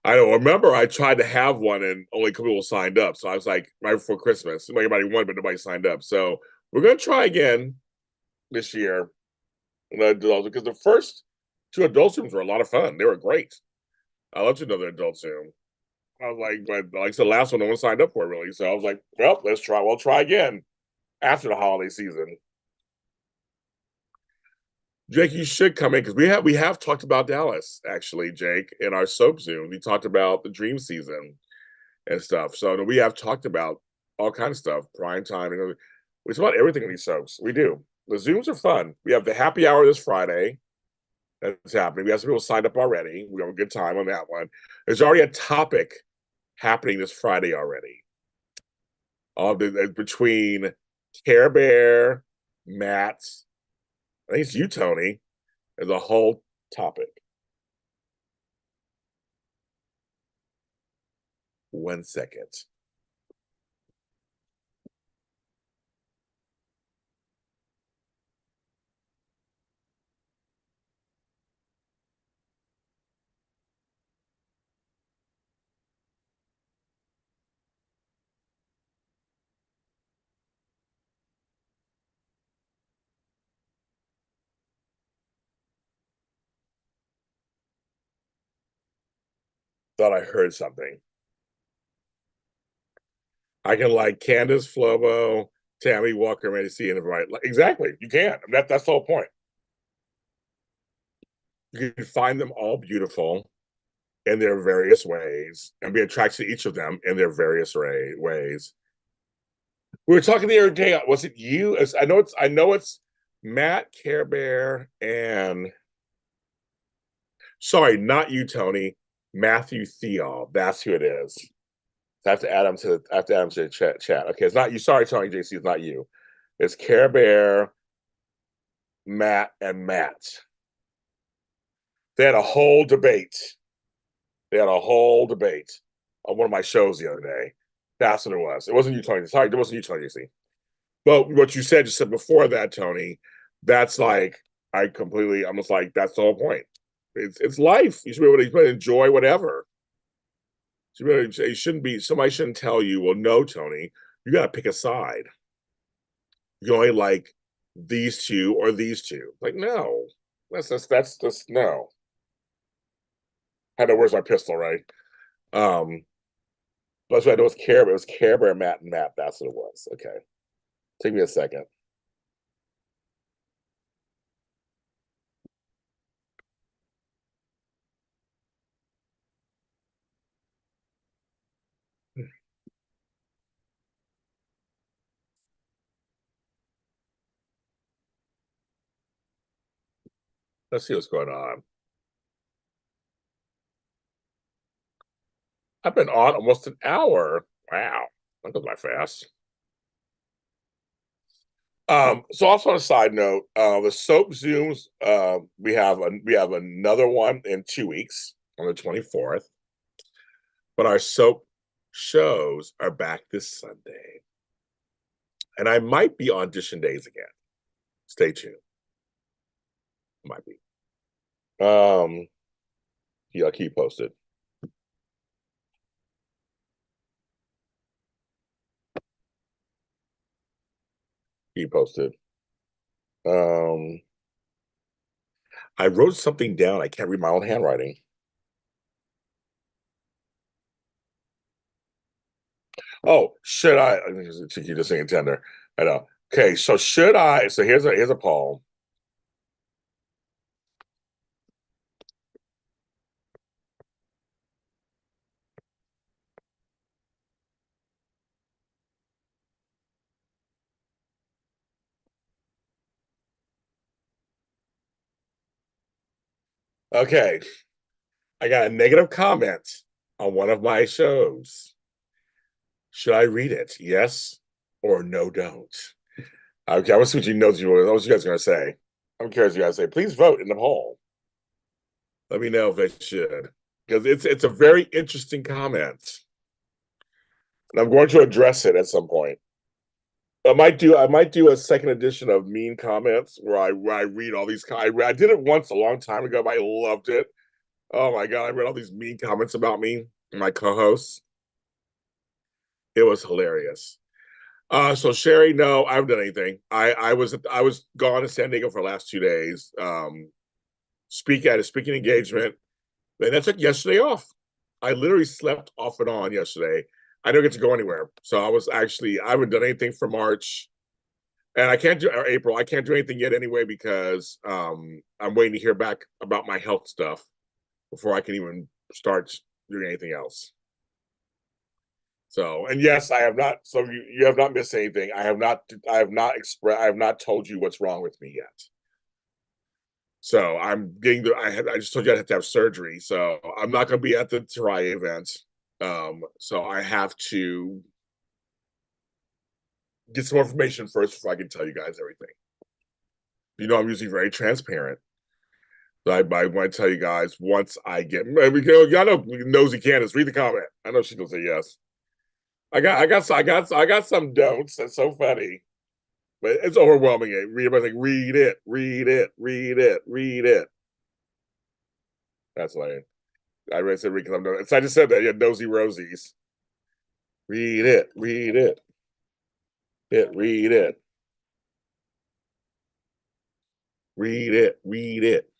I don't remember. I tried to have one and only a couple people signed up. So I was like, right before Christmas, everybody won, but nobody signed up. So we're gonna try again this year. Because the first two adult Zooms were a lot of fun. They were great. I love to another adult Zoom. I was like, but like the last one, no one signed up for it really. So I was like, well, let's try. We'll try again after the holiday season. Jake, you should come in because we have talked about Dallas actually, Jake, in our soap Zoom. We talked about the dream season and stuff. So we have talked about all kinds of stuff, prime time, and we talk about everything in these soaps. We do. The Zooms are fun. We have the happy hour this Friday. That's happening. We have some people signed up already. We have a good time on that one. There's already a topic happening this Friday already. Between Care Bear, Matt, I think it's you, Tony. There's a whole topic. 1 second. Thought I heard something. I can like Candace Flobo, Tammy Walker, Macy, and everybody. Exactly. You can. I mean, that's the whole point. You can find them all beautiful in their various ways and be attracted to each of them in their various ways. We were talking the other day. Was it you? I know it's Matt, Care Bear, and sorry, not you, Tony. Matthew Theall. That's who it is. I have to add him to the chat. Okay, it's not you. Sorry, Tony JC, it's not you. It's Care Bear, Matt, and Matt. They had a whole debate. They had a whole debate on one of my shows the other day. That's what it was. It wasn't you, Tony. Sorry, it wasn't you, Tony JC. But what you said before that, Tony, that's like I'm just like, that's the whole point. It's life. You should be able to enjoy whatever. It shouldn't be somebody shouldn't tell you, well, no, Tony, you gotta pick a side. You only like these two or these two. Like, no. That's just no. I know where's my pistol, right? That's what I know it was Care Bear, Matt, and Matt. That's what it was. Okay. Take me a second. Let's see what's going on. I've been on almost an hour. Wow. That goes by fast. So also on a side note, the soap zooms, we have another one in 2 weeks on the 24th, but our soap shows are back this Sunday, and I might be audition days again. Stay tuned. Might be. Yeah, I'll keep posted. Keep posted. Um, I wrote something down. I can't read my own handwriting. Oh, should I? You just saying tender. I know. Okay, so should I? So here's a poll. Okay, I got a negative comment on one of my shows. Should I read it? Yes or no? Don't. Okay, I want to see what you know. What you guys are going to say. I'm curious what you guys say. Please vote in the poll. Let me know if it should, because it's a very interesting comment, and I'm going to address it at some point. I might do a second edition of Mean Comments where I read all these. I did it once a long time ago, but I loved it. Oh my god, I read all these mean comments about me, my co-hosts. It was hilarious. So Sherry, no, I haven't done anything. I was gone to San Diego for the last 2 days. Speak at a speaking engagement. And I took yesterday off. I literally slept off and on yesterday. I don't get to go anywhere. So I haven't done anything for March. And I can't do or April. I can't do anything yet anyway because I'm waiting to hear back about my health stuff before I can even start doing anything else. So, and yes, I have not. So you have not missed anything. I have not. I have not told you what's wrong with me yet. So I'm getting the. I just told you I have to have surgery. So I'm not going to be at the Tarai event. So I have to get some more information first before I can tell you guys everything. You know, I'm usually very transparent. So I want to tell you guys once I get. Y'all know nosy Candace. Read the comment. I know she's gonna say yes. I got some don'ts. That's so funny, but it's overwhelming. Everybody's like, read it, read it, read it, read it. That's why I read said read because I'm nosy. So I just said that. Yeah, nosy rosies. Read it, read it, read it, read it, read it.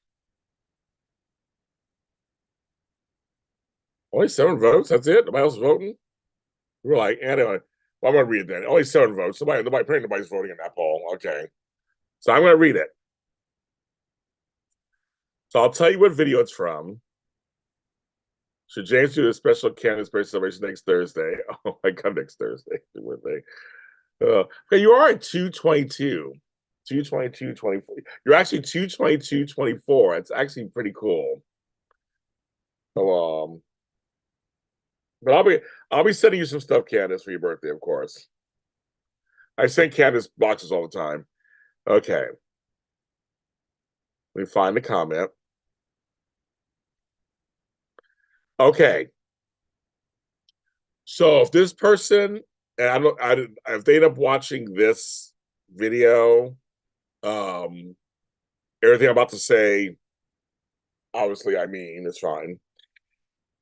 Only 7 votes. That's it. Nobody else is voting. We were like, anyway. Well, I'm gonna read it then. Only 7 votes. Nobody's voting in that poll. Okay, so I'm gonna read it. So I'll tell you what video it's from. Should James do a special Candace Birthday celebration next Thursday? Oh my god, next Thursday. Okay, you are at 222. 222, 24. You're actually 222, 24. It's actually pretty cool. So but I'll be sending you some stuff, Candace, for your birthday, of course. I send Candace boxes all the time. Okay. Let me find the comment. Okay. So if this person, and if they end up watching this video, um, everything I'm about to say, obviously, I mean, it's fine.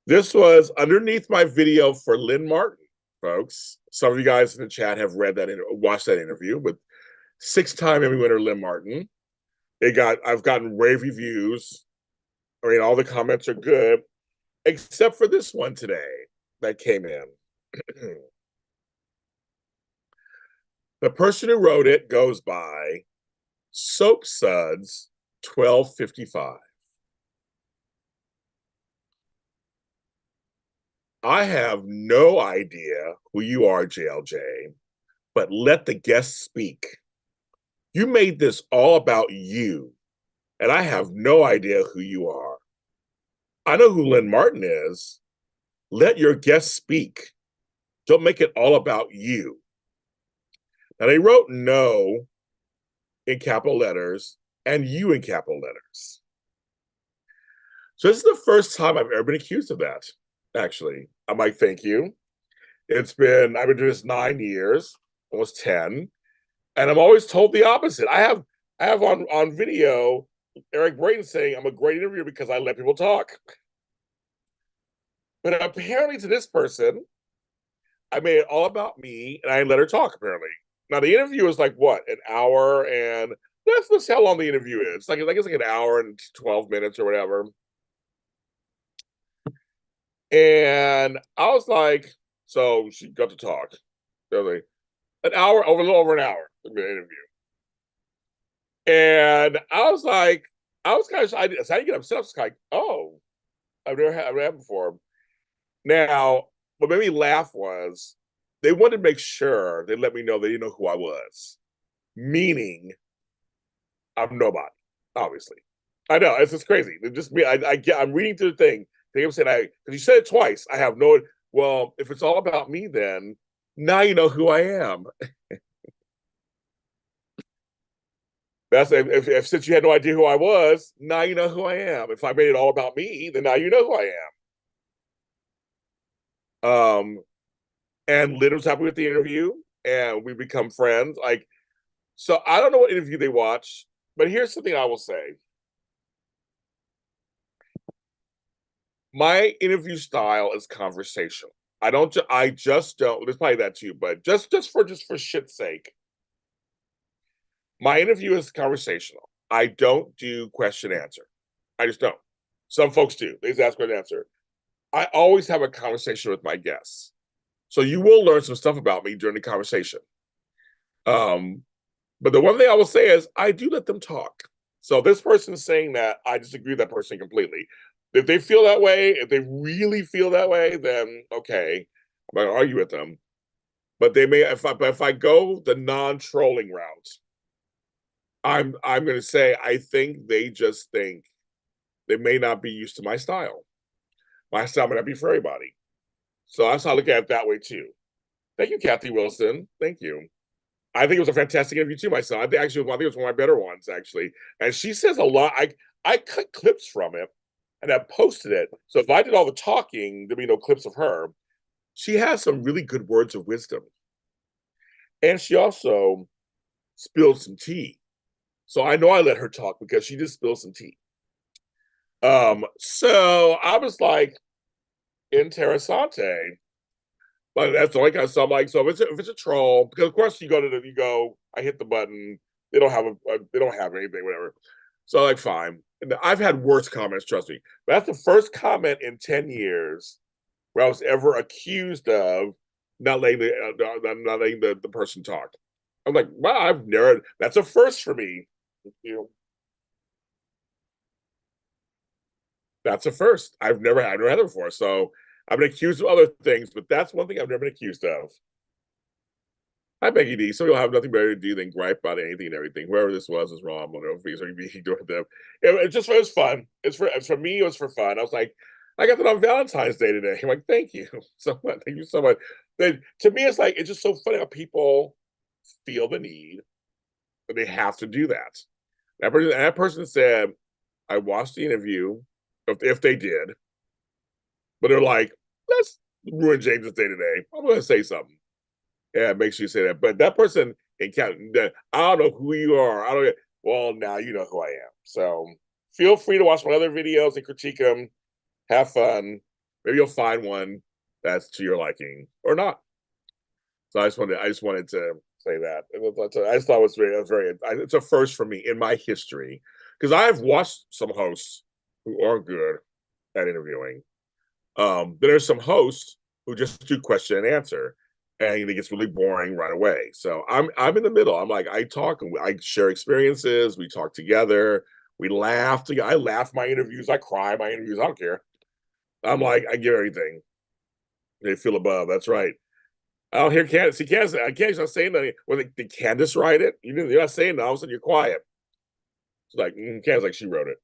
This was underneath my video for Lynn Martin, folks. Some of you guys in the chat have watched that interview with 6-time Emmy winner Lynn Martin. I've gotten rave reviews. I mean, all the comments are good, except for this one today that came in. The person who wrote it goes by Soap Suds 1255. I have no idea who you are, JLJ, but let the guests speak. You made this all about you, and I have no idea who you are. I know who Lynn Martin is. Let your guests speak. Don't make it all about you. Now, they wrote no in capital letters and you in capital letters. So this is the first time I've ever been accused of that, actually. I'm like, thank you. I've been doing this 9 years, almost 10, and I'm always told the opposite. I have on video Eric Brayton saying I'm a great interviewer because I let people talk. But apparently to this person, I made it all about me and I let her talk, apparently. Now the interview is like what, an hour, and that's how long the interview is. It's like an hour and 12 minutes or whatever. And I was like, so she got to talk. Like, an hour, a little over an hour, the interview. And I was like, I was kind of, I didn't get upset. I was like, oh, I've never had before. Now, what made me laugh was they wanted to make sure they let me know they didn't know who I was, meaning I'm nobody, obviously. I know it's just crazy. It's just me. I'm reading through the thing. They said because you said it twice. I have no. Well, if it's all about me, then now you know who I am. That's if since you had no idea who I was, now you know who I am. If I made it all about me, then now you know who I am. And Lynn was happy with the interview. and we become friends. Like, so I don't know what interview they watch, but here's something I will say. My interview style is conversational. I just don't, there's probably that too, but just for shit's sake, my interview is conversational. I don't do question answer. I just don't. Some folks do. They just ask question answer. I always have a conversation with my guests. So you will learn some stuff about me during the conversation. Um, but the one thing I will say is I do let them talk. So this person is saying that, I disagree with that person completely. If they feel that way, if they really feel that way, then okay, I'm gonna argue with them. But they may, if I go the non-trolling route, I'm gonna say I think they just think they may not be used to my style. My style may not be for everybody. So that's how I look at it that way too. Thank you, Kathy Wilson. Thank you. I think it was a fantastic interview too, myself. I think it was one of my better ones actually. And she says a lot. I cut clips from it and I posted it. So if I did all the talking, there'd be no clips of her. She has some really good words of wisdom, and she also spilled some tea. So I know I let her talk because she just spilled some tea. So I was like, interessante. But that's the only kind of stuff. Like, so if it's a troll, because of course I hit the button. They don't have anything, whatever. So like, fine. And I've had worse comments, trust me. But that's the first comment in 10 years where I was ever accused of not letting the person talk. I'm like, wow, I've never. That's a first for me. You know, that's a first. I've never had it before. So I've been accused of other things, but that's one thing I've never been accused of. Hi, Becky D. Some people have nothing better to do than gripe about anything and everything. Whoever this was wrong. I don't know if he's being doing them. It was fun. For me. It was for fun. I was like, I got that on Valentine's Day today. I'm like, thank you so much. Thank you so much. To me, it's like it's just so funny how people feel the need, but they have to do that. That person said, I watched the interview, if they did, but they're like, let's ruin James's day today. I'm going to say something. Yeah, make sure you say that. But that person I don't know who you are. I don't. Well, now you know who I am. So feel free to watch my other videos and critique them. Have fun. Maybe you'll find one that's to your liking or not. So I just wanted to say that. I just thought it was it's a first for me in my history because I've watched some hosts who are good at interviewing. There's some hosts who just do question and answer, and it gets really boring right away. So I'm in the middle. I'm like, I talk, I share experiences, we talk together, we laugh together. I laugh my interviews, I cry my interviews, I don't care. I'm like, I give everything. They feel above. That's right. I don't hear Candace. See, Candace not saying nothing. Well, did Candace write it? You're not saying that. All of a sudden, you're quiet. It's like, Candace, like she wrote it.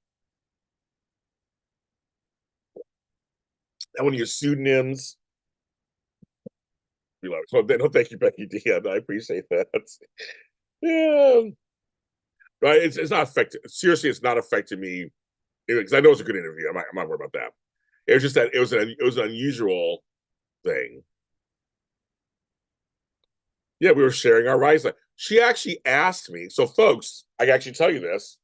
And one of your pseudonyms, you like, so no, thank you, Becky D. I appreciate that. Yeah. Right. It's not affecting. Seriously, it's not affecting me because I know it's a good interview. I'm not worried about that. It was just that it was an unusual thing. Yeah, we were sharing our rights. She actually asked me. So, folks, I can actually tell you this: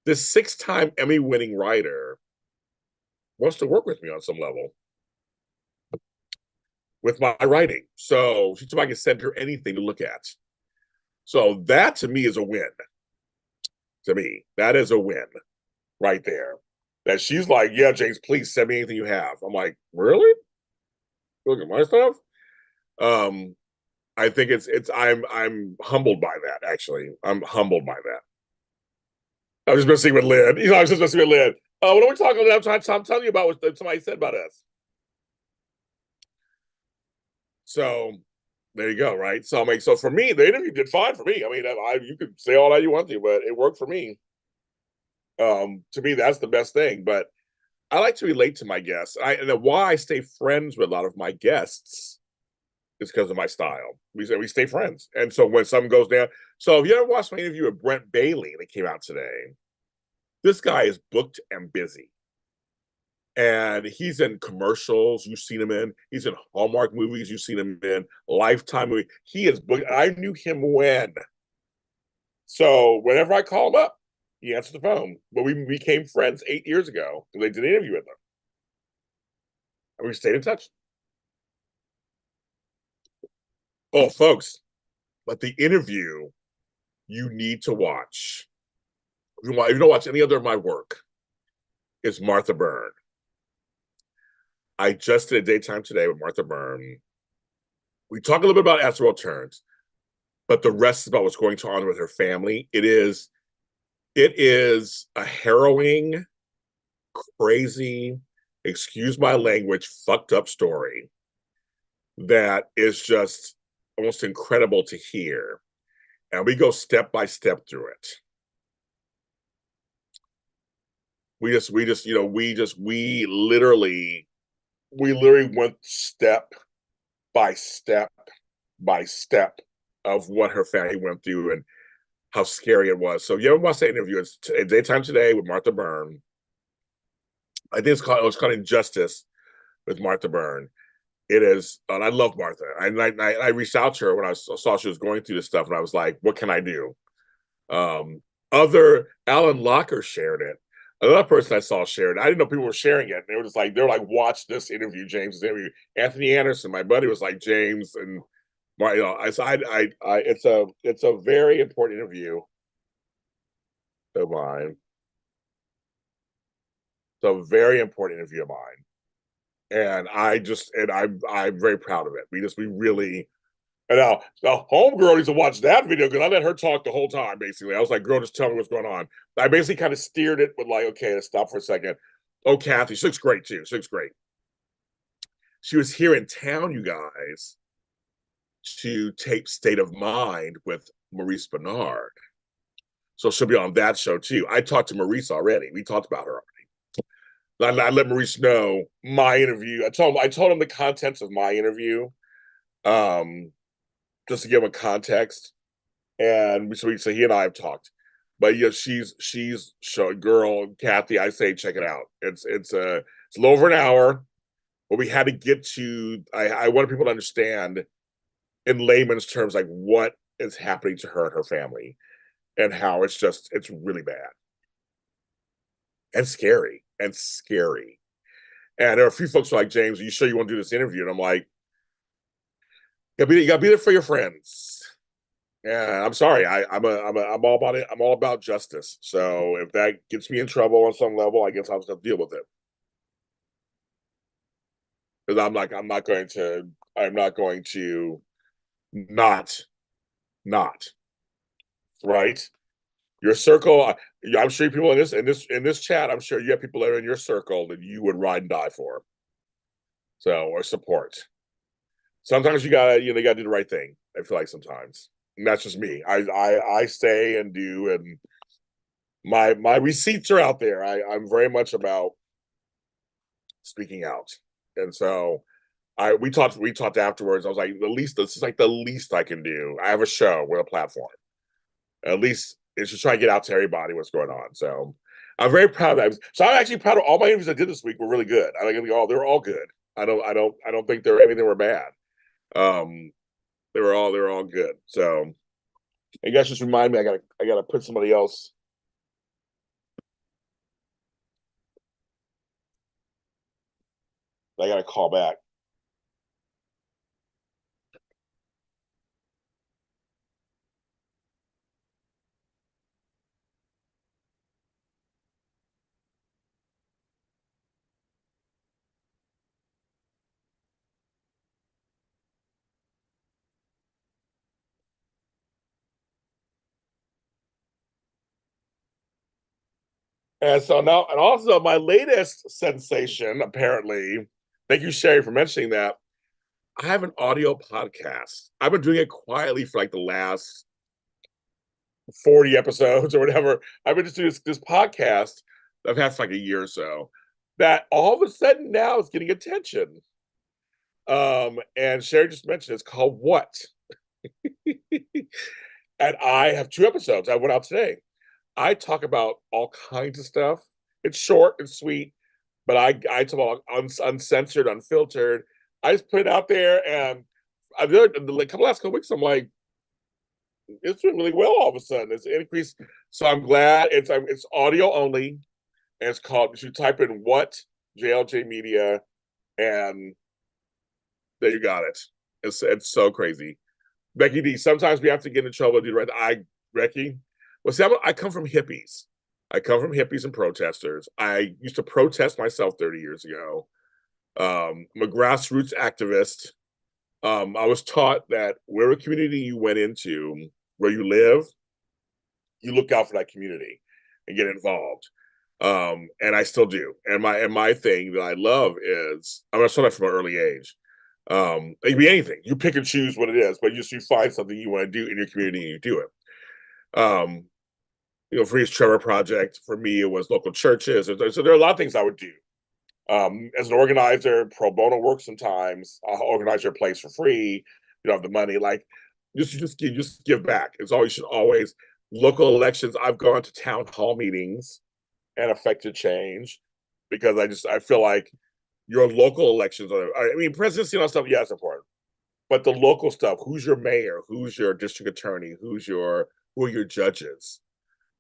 this 6-time Emmy-winning writer wants to work with me on some level with my writing. So she told me I can send her anything to look at. So that to me is a win. To me, that is a win right there. That she's like, yeah, James, please send me anything you have. I'm like, really? Look at my stuff. Um, I think I'm humbled by that. Actually, I'm humbled by that. I was just messing with Lynn. I was just messing with Lynn. What are we talking about? I'm telling you about what somebody said about us. So there you go, right? So I'm like, so for me, the interview did fine for me. I mean, you could say all that you want to, but it worked for me. To me, that's the best thing. But I like to relate to my guests. And why I stay friends with a lot of my guests is because of my style. We stay friends, and so when something goes down, so if you ever watched my interview with Brent Bailey that came out today, this guy is booked and busy. And he's in commercials you've seen him in. He's in Hallmark movies you've seen him in. Lifetime movie. He is. I knew him when. So whenever I call him up, he answers the phone. But we became friends 8 years ago because they did an interview with him, and we stayed in touch. Oh, folks, but the interview you need to watch. If you don't watch any other of my work, is Martha Byrne. I just did a daytime today with Martha Byrne. We talk a little bit about As the World Turns, but the rest is about what's going on with her family. It is a harrowing, crazy, excuse my language, fucked up story that is just almost incredible to hear. And we go step by step through it. We literally went step by step by step of what her family went through and how scary it was. So you haven't watched that interview. It's Daytime Today with Martha Byrne. I think it was called Injustice with Martha Byrne. It is, and I love Martha. I reached out to her when I saw she was going through this stuff, and I was like, "What can I do?" Other Alan Locker shared it. Another person I saw shared it. I didn't know people were sharing it. They were like, "Watch this interview, James's interview." Anthony Anderson, my buddy, was like, "James," and it's a very important interview of mine. It's a very important interview of mine, and I'm very proud of it. We really. And now the homegirl needs to watch that video because I let her talk the whole time. Basically, I was like, "Girl, just tell me what's going on." I basically kind of steered it with like, "Okay, let's stop for a second." Oh, Kathy, she looks great too. She looks great. She was here in town, you guys, to tape State of Mind with Maurice Bernard. So she'll be on that show too. I talked to Maurice already. We talked about her already. I let Maurice know my interview. I told him the contents of my interview, um, just to give him a context. And so he and I have talked. But yeah, she's show girl Kathy. I say check it out. It's a little over an hour, but we had to get to. I wanted people to understand in layman's terms like what is happening to her and her family, and how it's really bad and scary and scary. And there are a few folks who are like, "James, are you sure you want to do this interview?" And I'm like, you gotta be there for your friends. Yeah, I'm sorry. I'm all about it. I'm all about justice. So if that gets me in trouble on some level, I guess I'll just have to deal with it. Because I'm not going to not, not, right? Your circle, I'm sure people in this chat, I'm sure you have people that are in your circle that you would ride and die for. So, or support. Sometimes you gotta do the right thing. I feel like sometimes. And that's just me. I say and do, and my receipts are out there. I'm very much about speaking out. And so we talked afterwards. I was like, the least this is like the least I can do. I have a show with a platform. At least it's just try to get out to everybody what's going on. So I'm very proud of that. So I'm actually proud of all my interviews I did this week were really good. I think they're all good. I don't think anything were bad. Um they were all good. So I guess just remind me I gotta put somebody else. I gotta call back. And so now, and also my latest sensation, apparently, thank you, Sherry, for mentioning that. I have an audio podcast. I've been doing it quietly for like the last 40 episodes or whatever. I've been just doing this podcast that I've had for like a year or so. That all of a sudden now is getting attention. And Sherry just mentioned it's called What? And I have 2 episodes. I went out today. I talk about all kinds of stuff. It's short and sweet. but I told uncensored, unfiltered. I just put it out there, and I did a couple weeks. I'm like, it's doing really well. All of a sudden, it's increased. So I'm glad it's audio only, and it's called. You should type in what JLJ Media, and there you got it. It's so crazy. Becky D, sometimes we have to get in trouble to do right. Becky, well, see, I come from hippies. I come from hippies and protesters. I used to protest myself 30 years ago. I'm a grassroots activist. I was taught that wherever community you went into, where you live, you look out for that community and get involved. And I still do. And my thing that I love is I'm gonna that from an early age. It can be anything. You pick and choose what it is, but you find something you want to do in your community and you do it. For his Trevor Project, for me, it was local churches. So there are a lot of things I would do. As an organizer, pro bono work sometimes. I'll organize your place for free. You don't have the money. Like, just give back. It's always should always local elections. I've gone to town hall meetings and affected change because I feel like your local elections are. I mean, presidency and all stuff. Yeah, it's important, but the local stuff. Who's your mayor? Who's your district attorney? Who are your judges?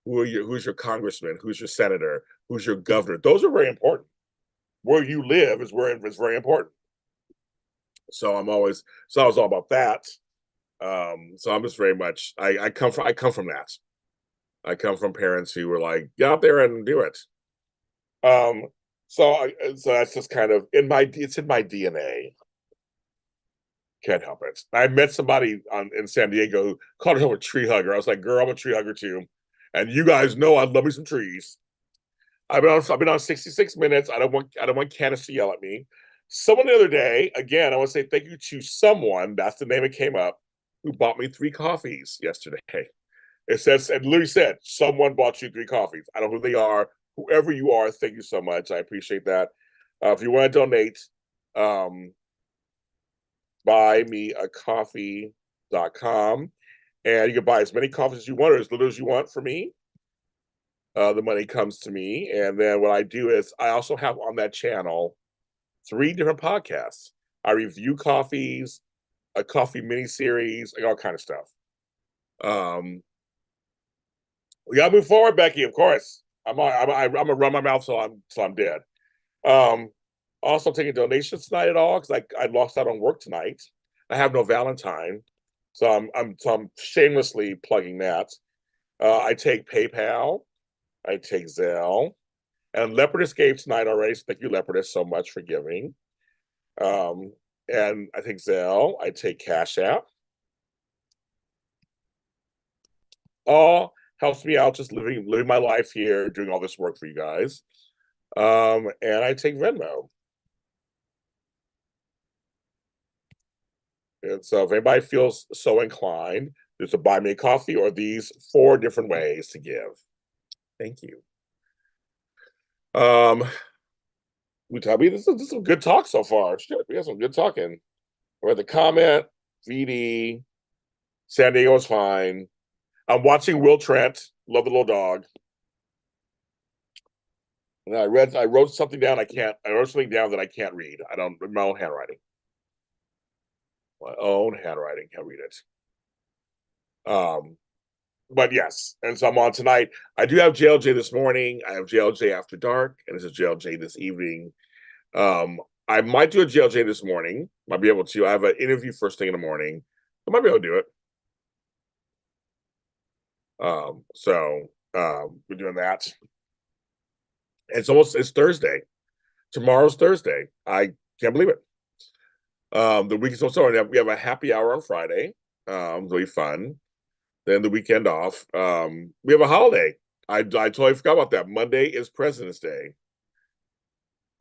Who's your congressman? Who's your senator? Who's your governor? Those are very important. Where you live is very important. So I was all about that. So I'm just very much I come from that. I come from parents who were like, get out there and do it. Um, so that's just kind of it's in my DNA. Can't help it. I met somebody in San Diego who called herself a tree hugger. I was like, girl, I'm a tree hugger too. And you guys know I love me some trees. I've been on 66 minutes. I don't want Candace to yell at me. Someone the other day, again, I want to say thank you to someone, that's the name it came up, who bought me 3 coffees yesterday. It literally said, someone bought you 3 coffees. I don't know who they are. Whoever you are, thank you so much. I appreciate that. If you want to donate, buymeacoffee.com, and you can buy as many coffees as you want or as little as you want for me. The money comes to me, and then what I do is I also have on that channel 3 different podcasts. I review coffees, a coffee mini series, like all kind of stuff. We gotta move forward, Becky. Of course, I'm gonna run my mouth so I'm dead. Also taking donations tonight at all because I lost out on work tonight. I have no Valentine, so I'm shamelessly plugging that. I take PayPal, I take Zelle, and Leopardess gave tonight already. So thank you, Leopardess, so much for giving. And I take Zelle, I take CashAPP. All helps me out just living my life here, doing all this work for you guys. And I take Venmo. And so if anybody feels so inclined, there's a buy me a coffee or these 4 different ways to give. Thank you. We tell me this is some good talk so far. Shit, we have some good talking. We had the comment, VD, San Diego's fine. I'm watching Will Trent. Love the little dog. And I wrote something down. I wrote something down that I can't read. I don't my own handwriting. My own handwriting. Can't read it. But yes, and so I'm on tonight. I do have JLJ this morning. I have JLJ after dark, and this is JLJ this evening. I might do a JLJ this morning. Might be able to. I have an interview first thing in the morning. I might be able to do it. We're doing that. It's Thursday. Tomorrow's Thursday. I can't believe it. The week is so sorry. We have a happy hour on Friday. It'll be fun. Then the weekend off. We have a holiday. I totally forgot about that. Monday is President's Day.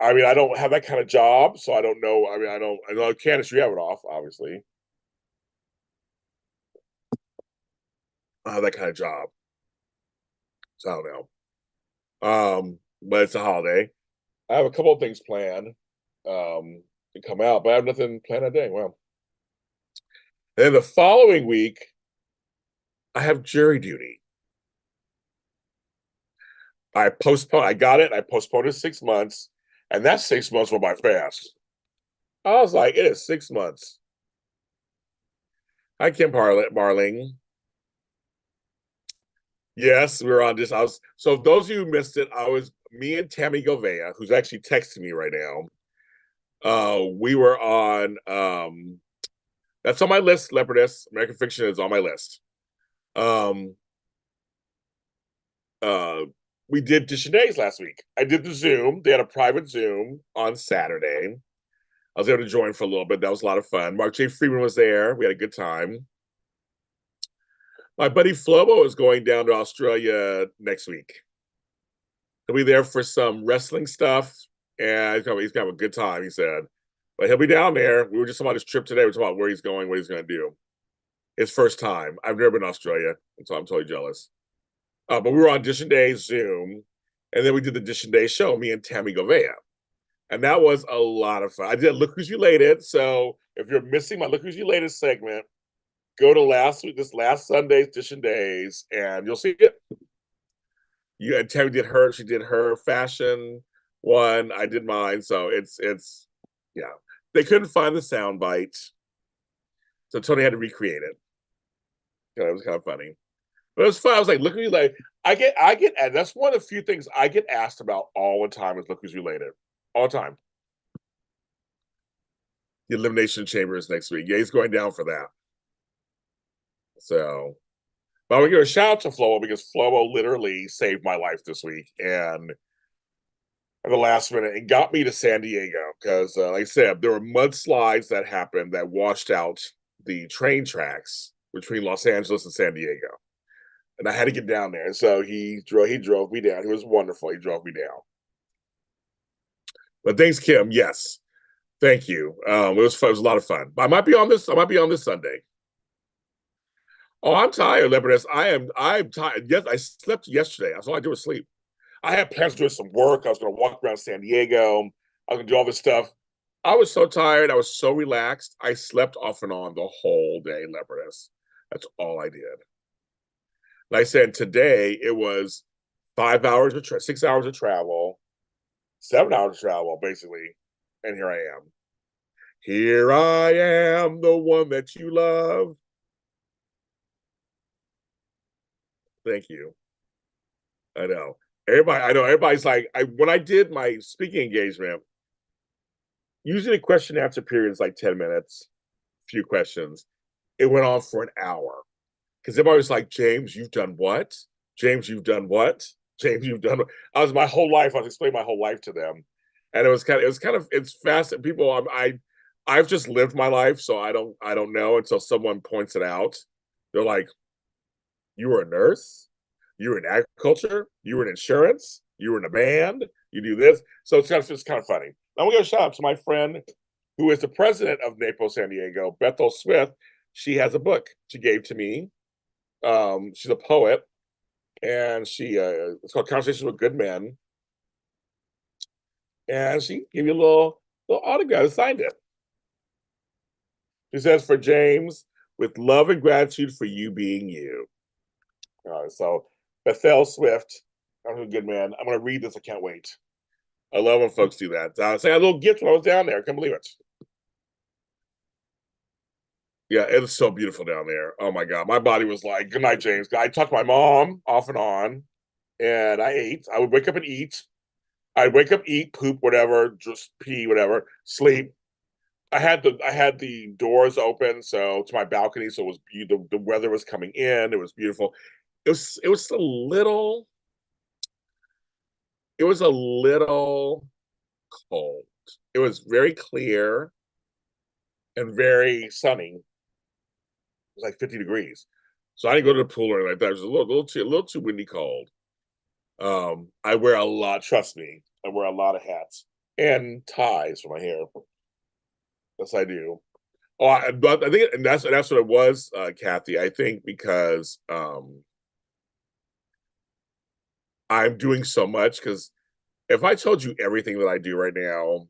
I mean, I don't have that kind of job, so I don't know. I mean, I know Candace, you have it off, obviously. I have that kind of job. So I don't know. But it's a holiday. I have a couple of things planned to come out, but I have nothing planned today. Well, and then the following week, I have jury duty. I got it. I postponed it 6 months, And that 6 months went by fast. I was like, it is 6 months. Hi, Kim Barling. Yes, we were on this. So those of you who missed it, I was me and Tammy Govea, who's actually texting me right now. We were on that's on my list, Leopardess. American Fiction is on my list. Um uh we did Dish Days last week. I did the Zoom. They had a private Zoom on Saturday. I was able to join for a little bit. That was a lot of fun. Mark J. Freeman was there. We had a good time. My buddy Flobo is going down to Australia next week. He'll be there for some wrestling stuff, and he's gonna have a good time, he said. But he'll be down there. We were just talking about his trip today. We are talking about where he's going, what he's going to do. His first time. I've never been to Australia, so I'm totally jealous. But we were on Dish and Day Zoom, and then we did the Dish and Day show, me and Tammy Govea. And that was a lot of fun. I did Look Who's Related. So if you're missing my Look Who's Related segment, go to this last Sunday's Dish and Days, and you'll see it. You and Tammy she did her fashion one. I did mine. So it's yeah. They couldn't find the sound bite. So Tony had to recreate it. It was kind of funny. But it was fun. I was like, look at you like I get and that's one of the few things I get asked about all the time is Look Who's Related. All the time. The Elimination Chamber is next week. Yeah, he's going down for that. So but I want to give a shout out to Flo because Flo literally saved my life this week. And at the last minute, it got me to San Diego because, like I said, there were mudslides that happened that washed out the train tracks between Los Angeles and San Diego, and I had to get down there. And so he drove me down. He was wonderful. He drove me down. But thanks, Kim. Yes, thank you. It was fun. It was a lot of fun. I might be on this. I might be on this Sunday. Oh, I'm tired, Lebanese. I'm tired. Yes, I slept yesterday. That's all I did was sleep. I had plans to do some work. I was going to walk around San Diego. I was going to do all this stuff. I was so tired. I was so relaxed. I slept off and on the whole day, Lebanese. That's all I did. Like I said, today it was 5 hours of 6 hours of travel, 7 hours of travel, basically. And here I am. Here I am, the one that you love. Thank you. I know. I know everybody's like, when I did my speaking engagement, usually the question and answer period is like 10 minutes, a few questions. It went on for an hour. Because everybody was like, James, you've done what? James, you've done what? James, you've done what? My whole life, I was explaining my whole life to them. And it's fast. And people, I've just lived my life, so I don't know until someone points it out. They're like, you were a nurse? You were in agriculture, you were in insurance, you were in a band, you do this. So it's kind of funny. I'm gonna give a shout out to my friend who is the president of NAPO San Diego, Bethel Smith. She has a book she gave to me. She's a poet, and it's called Conversations with Good Men. And she gave you a little autograph, signed it. She says, for James, with love and gratitude for you being you. So Bethel Swift, I'm a good man. I'm going to read this. I can't wait. I love when folks do that. I was saying a little gift when I was down there. I can't believe it. Yeah, it was so beautiful down there. Oh my God. My body was like, good night, James. I talked to my mom off and on, and I ate. I would wake up and eat. I'd wake up, eat, poop, whatever, just pee, whatever, sleep. I had the doors open so to my balcony, so it was the weather was coming in. It was beautiful. It was a little cold. It was very clear and very sunny. It was like 50 degrees. So I didn't go to the pool or anything like that. It was a little too windy cold. I wear a lot, trust me, I wear a lot of hats and ties for my hair. Yes, I do. But I think, and that's what it was, Kathy. I think because I'm doing so much. Because if I told you everything that I do right now,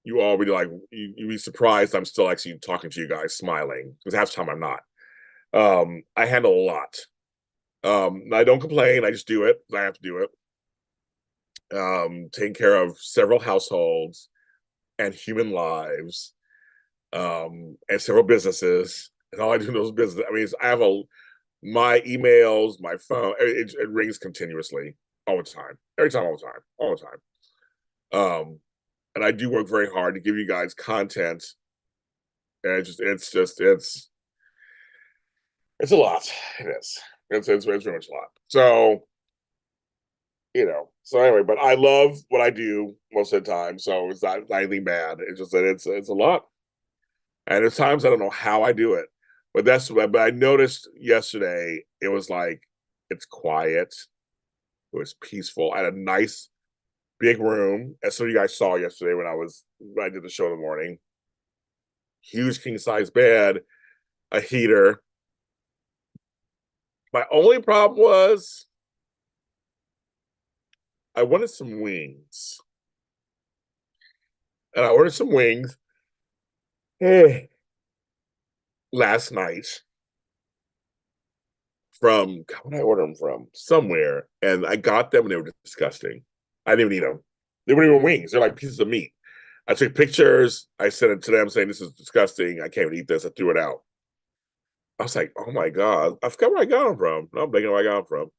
you all would be like, you'd be surprised I'm still actually talking to you guys, smiling. Because half the time I'm not. I handle a lot. I don't complain. I just do it. I have to do it. taking care of several households and human lives, and several businesses. And all I do in those businesses, I mean, I have my emails, my phone, it rings continuously all the time, every time, all the time, all the time. And I do work very hard to give you guys content, and it's a lot. It is. It's very much a lot. So so anyway, but I love what I do most of the time, so it's not anything bad. It's just that it's a lot, and there's times I don't know how I do it, but I noticed yesterday it was like it's quiet, it was peaceful. I had a nice big room, as some of you guys saw yesterday when I did the show in the morning. Huge king size bed, a heater. My only problem was I wanted some wings, and I ordered some wings last night from what did I order them from? Somewhere, and I got them and they were disgusting. I didn't even eat them. They weren't even wings. They're like pieces of meat. I took pictures. I sent it to them saying this is disgusting. I can't even eat this. I threw it out. I was like, oh my God. I forgot where I got them from. No, I'm thinking where I got them from.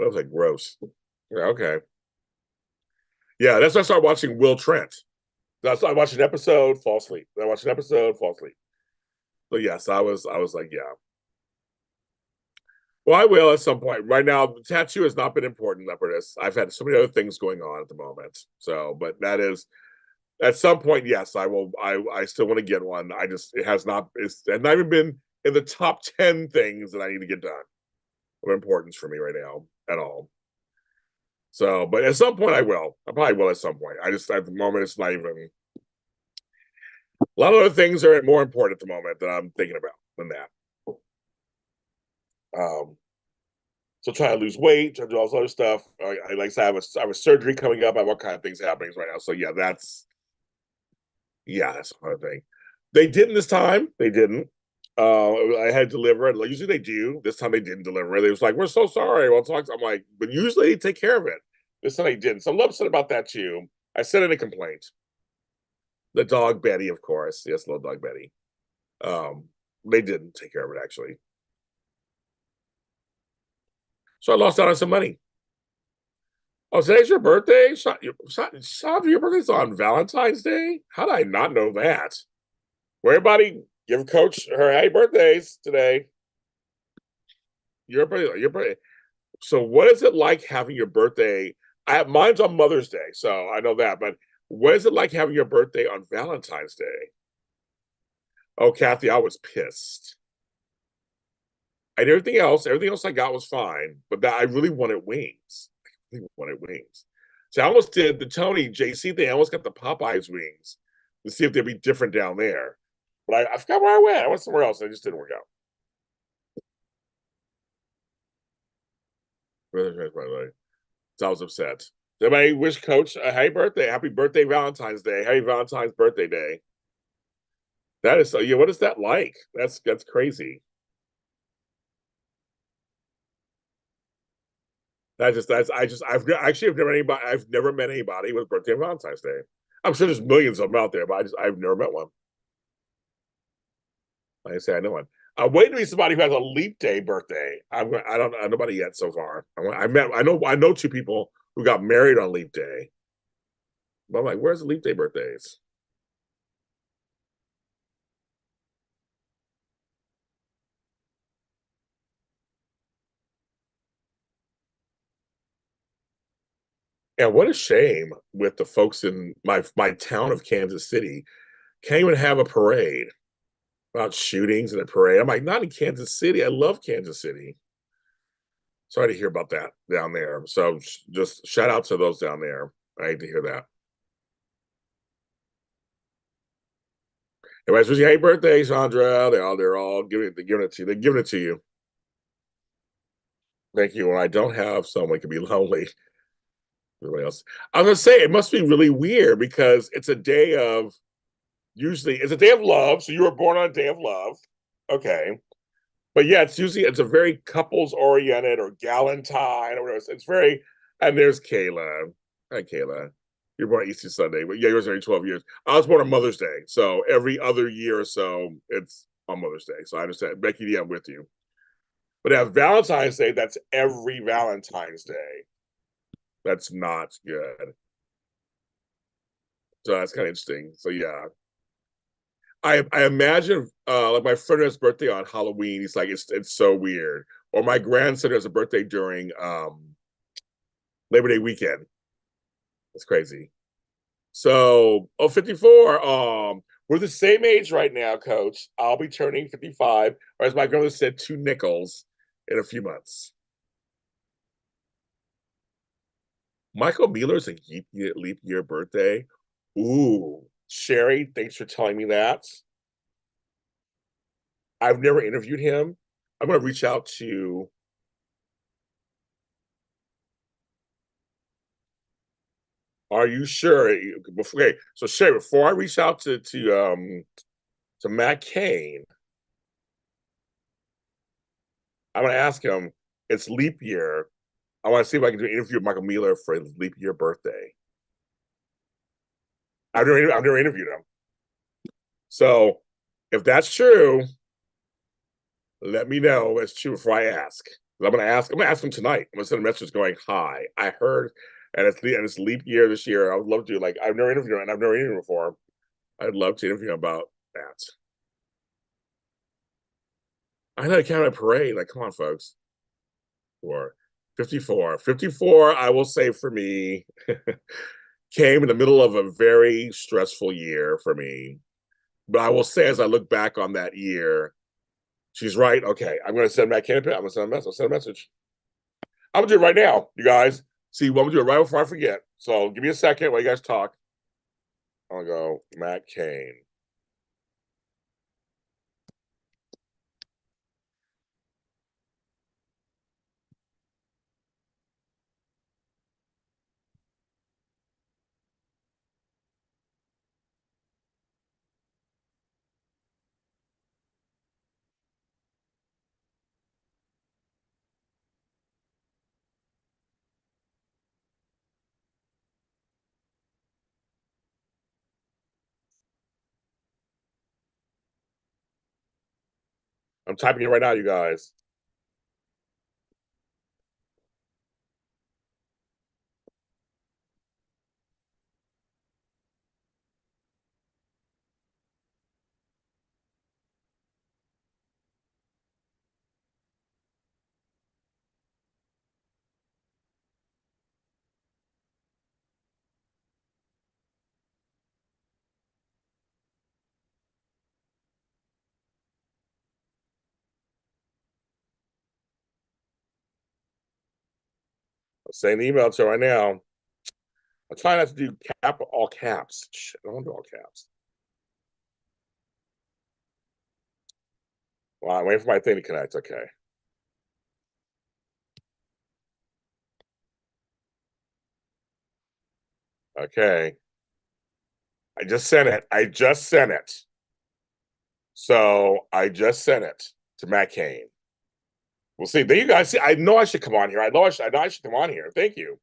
I was like, gross. Yeah, okay. Yeah, that's when I started watching Will Trent. I started watching an episode, fall asleep. Then I watched an episode, fall asleep. So yes, I was like, yeah. Well, I will at some point. Right now, the tattoo has not been important enough for this. I've had so many other things going on at the moment. So, but that is at some point, yes, I will. I still want to get one. I just it has not. It's not even been in the top 10 things that I need to get done of importance for me right now at all. So, but at some point, I will. I probably will at some point. I just at the moment, it's not even. A lot of other things are more important at the moment that I'm thinking about than that. Um, So trying to lose weight, trying to do all this other stuff. I like I said, I have a surgery coming up. I have all kind of things happening right now. So that's a hard thing. They didn't this time. They didn't. I had to deliver it. Like, usually they do. This time they didn't deliver it. They was like, "We're so sorry." Well, I'm like, but usually they take care of it. This time they didn't. So I'm upset about that too. I sent in a complaint. The dog Betty, of course. Yes, little dog Betty. Um, they didn't take care of it actually. So I lost out on some money. Oh, today's your birthday? Sandra, your birthday's on Valentine's Day? How did I not know that? Well, everybody, give Coach her happy birthdays today. Your birthday. So, what is it like having your birthday? Mine's on Mother's Day, so I know that. But what is it like having your birthday on Valentine's Day? Oh, Kathy, I was pissed. And everything else I got was fine, but that I really wanted wings. I really wanted wings. So I almost did the Tony JC thing. I almost got the Popeyes wings to see if they'd be different down there. But I forgot where I went. I went somewhere else. And it just didn't work out. So I was upset. Everybody wish Coach a happy birthday. Happy birthday, Valentine's Day. Happy Valentine's birthday day. That is so yeah, what is that like? That's crazy. I've never met anybody with birthday on Valentine's Day. I'm sure there's millions of them out there, but I've never met one. Like I say, I know one. I'm waiting to meet somebody who has a leap day birthday. I don't know nobody yet so far. I know two people who got married on leap day. But I'm like, where's the leap day birthdays? And what a shame with the folks in my town of Kansas City can't even have a parade about shootings and a parade. I'm like, not in Kansas City. I love Kansas City. Sorry to hear about that down there. So just shout out to those down there. I hate to hear that. Everybody's wishing happy birthday, Sandra. They're all giving it to you. They're giving it to you. Thank you. When I don't have someone, it can be lonely. Everybody else. I was gonna say it must be really weird because it's a day of love. So you were born on a day of love. Okay. But yeah, it's a very couples oriented or galentine or whatever. It's very And there's Kayla. Hi, Kayla. You're born Easter Sunday, but yeah, yours already 12 years. I was born on Mother's Day, so every other year or so, it's on Mother's Day. So I understand. Becky D, I'm with you. But as Valentine's Day, that's every Valentine's Day. That's not good. So that's kind of interesting. So yeah. I imagine like my friend has birthday on Halloween. He's like, it's so weird. Or my grandson has a birthday during Labor Day weekend. It's crazy. So, 54. We're the same age right now, coach. I'll be turning 55, or as my grandmother said, two nickels in a few months. Michael Mueller's a leap year birthday. Ooh, Sherry, thanks for telling me that. I've never interviewed him. I'm going to reach out to. Are you sure? Okay, so Sherry, before I reach out to Matt Kane, I'm going to ask him. It's leap year. I want to see if I can do an interview with Michael Mueller for his leap year birthday. I've never interviewed him. So if that's true, let me know it's true before I ask. I'm gonna ask him tonight. I'm gonna send a message going, hi, I heard and it's leap year this year. I would love to like I've never interviewed him and I've never interviewed him before. I'd love to interview him about that. I know Canada Parade. Like, come on, folks. For 54. 54, I will say for me, came in the middle of a very stressful year for me. But I will say, as I look back on that year, she's right. Okay, I'm going to send Matt Campbell. I'm going to send a message. I'll send a message. I'm going to do it right now, you guys. See, I'm going to do it right before I forget. So give me a second while you guys talk. I'll go, Matt Kane. I'm typing it right now, you guys. I'm saying the email to her right now. I'm trying not to do all caps. Shit, I don't want to do all caps. Well, I'm waiting for my thing to connect. Okay. Okay. I just sent it. I just sent it. So I just sent it to Matt Kane. We'll see. There you guys see. I know I should come on here. I know I should come on here. Thank you.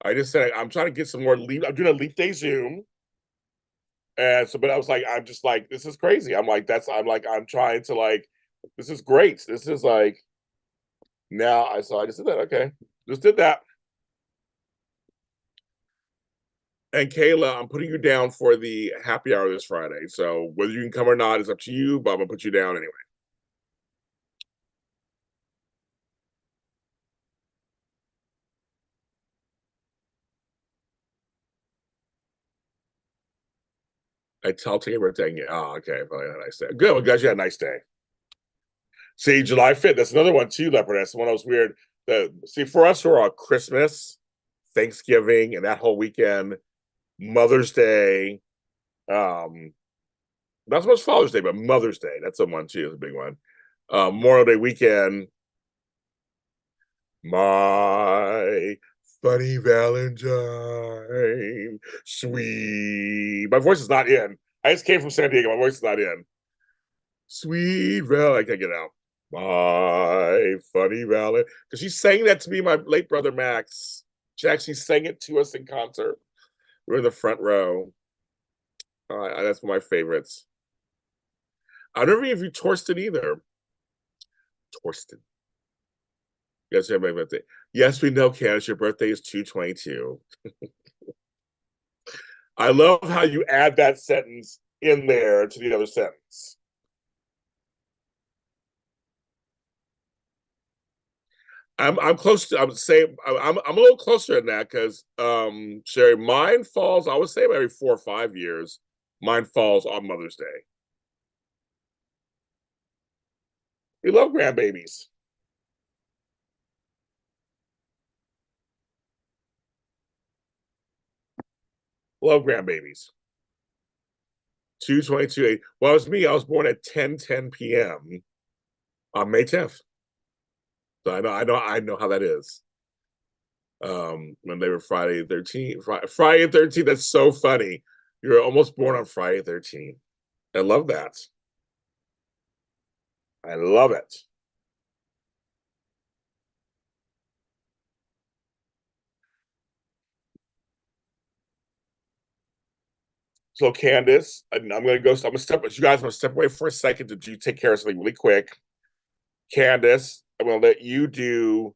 I just said I'm trying to get some more leap. I'm doing a leap day Zoom. And so, but I was like, I'm just like, this is crazy. I'm trying to like, this is great. This is like, I just did that. Okay. Just did that. And Kayla, I'm putting you down for the happy hour this Friday. So whether you can come or not is up to you, but I'm gonna put you down anyway. I'll take a birthday. Oh, okay. Probably had a nice day. Good. Well, guys, you had a nice day. See, July 5th. That's another one too, Leopard. That's one of those weird. See, for us who are on Christmas, Thanksgiving, and that whole weekend, Mother's Day, not so much Father's Day, but Mother's Day. That's the one too. It's a big one. Memorial Day weekend. My funny Valentine, sweet. My voice is not in. I just came from San Diego. My voice is not in. Sweet Val, I can't get out. My funny Valentine, because she sang that to me, my late brother Max. She actually sang it to us in concert. We are in the front row. That's one of my favorites. I've never reviewed Torsten either. Torsten. Yes, my birthday. Yes, we know, Candace. Your birthday is 2/22. I love how you add that sentence in there to the other sentence. I'm close to I'm saying I'm a little closer than that because Sherry, mine falls, I would say every 4 or 5 years. Mine falls on Mother's Day. We love grandbabies. Love grandbabies. 2/22. Well, it was me. I was born at 10:10 p.m. on May 10th. So I know how that is. When they were Friday 13th. Friday 13th, that's so funny. You're almost born on Friday 13th. I love that. I love it. So Candace, I'm gonna go. I'm gonna step. You guys, I'm gonna step away for a second to do take care of something really quick. Candace, I'm gonna let you do.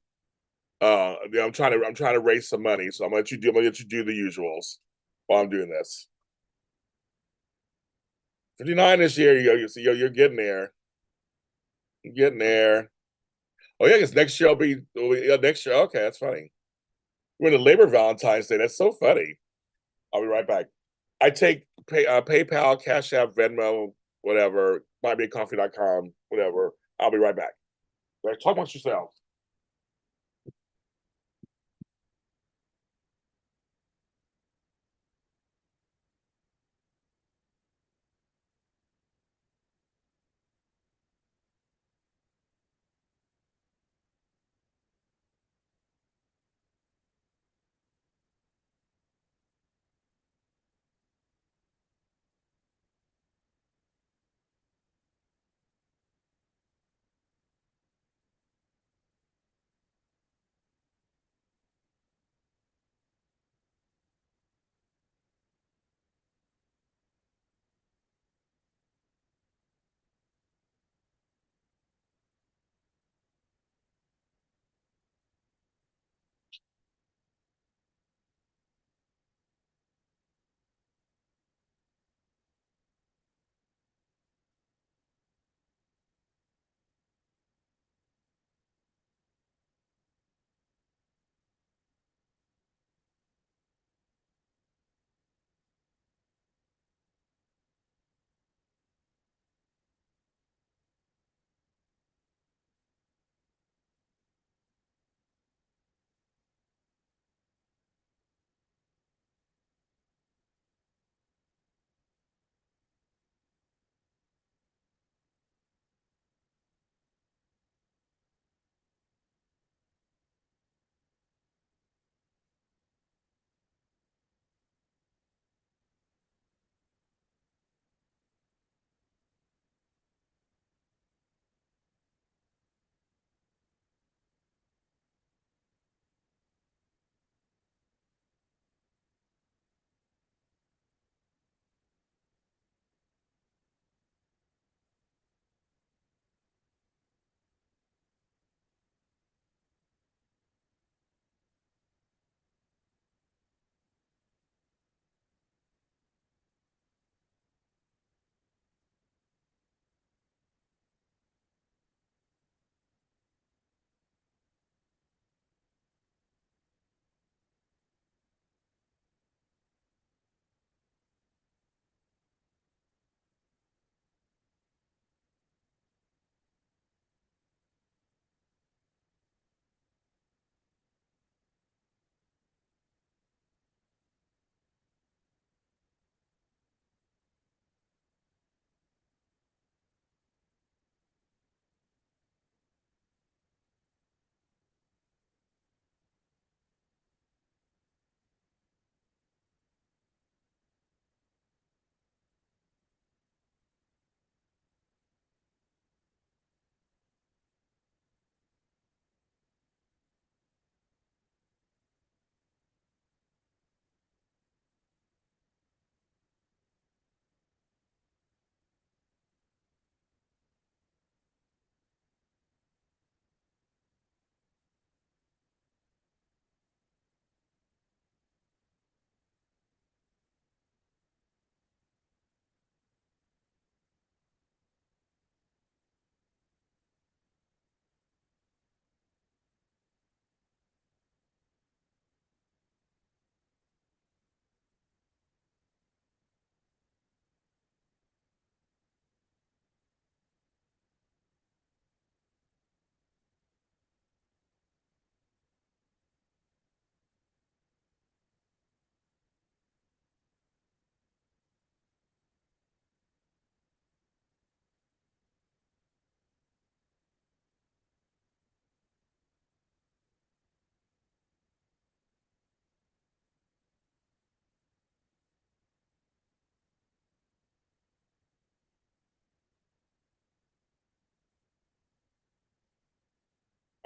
I'm trying to raise some money, so I'm gonna let you do the usuals while I'm doing this. 59 this year. You're getting there. You're getting there. Oh yeah, I guess next year I'll be. Yeah, next year. Okay, that's funny. We're in the Labor Valentine's Day. That's so funny. I'll be right back. I take PayPal, Cash App, Venmo, whatever, buymeacoffee.com, whatever. I'll be right back. Right, talk amongst yourselves.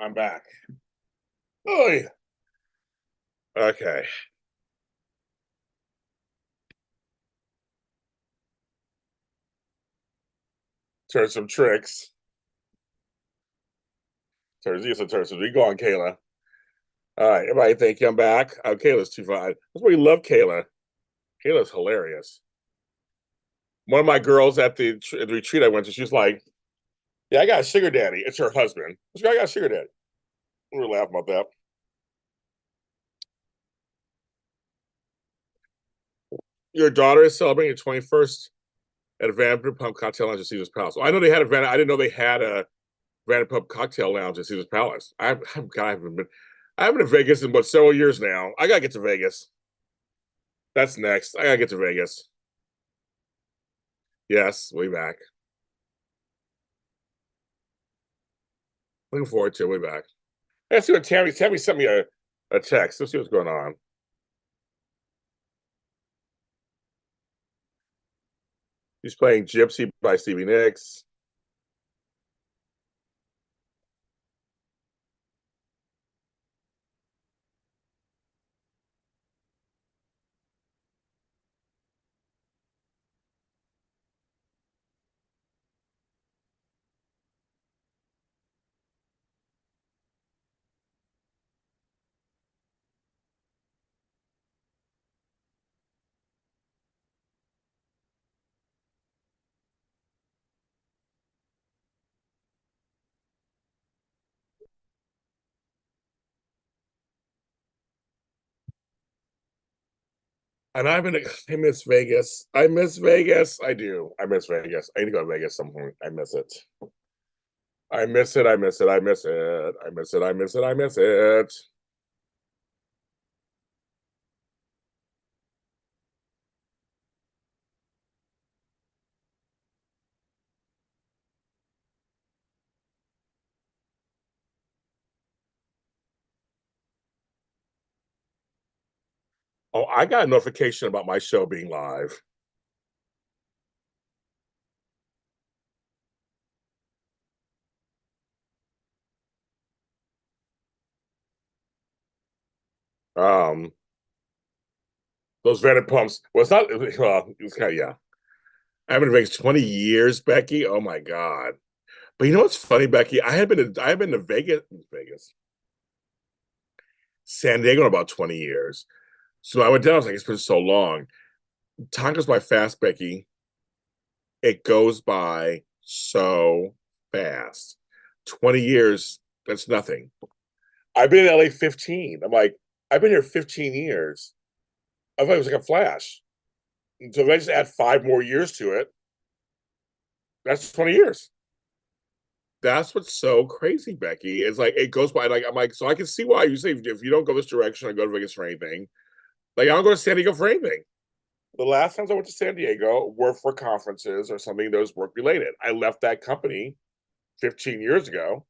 I'm back. Oh, yeah. Okay. Turn some tricks. Turn these some turns. We go on, Kayla. All right, everybody, thank you. I'm back. Kayla's too fun. That's why we love Kayla. Kayla's hilarious. One of my girls at the retreat I went to, she's like, "Yeah, I got a sugar daddy." It's her husband. She's like, "I got a sugar daddy." We were laughing about that. Your daughter is celebrating her 21st at a Vanderpump Cocktail Lounge at Caesar's Palace. Well, I know they had a Van. I didn't know they had a Vanderpump Cocktail Lounge at Caesar's Palace. I haven't been to Vegas in what several years now. I gotta get to Vegas. That's next. I gotta get to Vegas. Yes, way back. Looking forward to it. Way back. Let's see what Tammy sent me a text. Let's see what's going on. He's playing Gypsy by Stevie Nicks. And I miss Vegas. I miss Vegas. I do. I miss Vegas. I need to go to Vegas some point. I miss it. I miss it. I miss it. I miss it. I miss it. I miss it. I miss it. Oh, I got a notification about my show being live. Um, those Vanderpumps. Well, it's not. Well, it's kind of yeah. I haven't been to Vegas 20 years, Becky. Oh my god. But you know what's funny, Becky? I have been to Vegas, San Diego in about 20 years. So I went down. I was like, it's been so long. Time goes by fast, Becky. It goes by so fast. 20 years, that's nothing. I've been in LA 15. I'm like, I've been here 15 years. I thought it was like a flash. So if I just add 5 more years to it, that's 20 years. That's what's so crazy, Becky. It's like it goes by like I'm like, so I can see why you say if you don't go this direction, I go to Vegas for anything. Like I don't go to San Diego for anything. The last times I went to San Diego were for conferences or something that was work related. I left that company 15 years ago,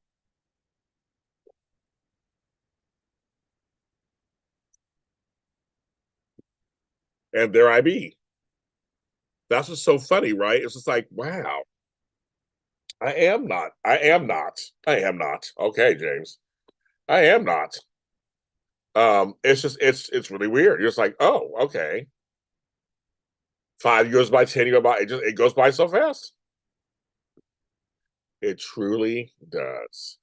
and there I be. That's what's so funny, right? It's just like, wow, I am not. I am not. I am not. Okay, James. I am not. It's just it's really weird. You're just like, oh, okay. 5 years by 10 years by it goes by so fast. It truly does.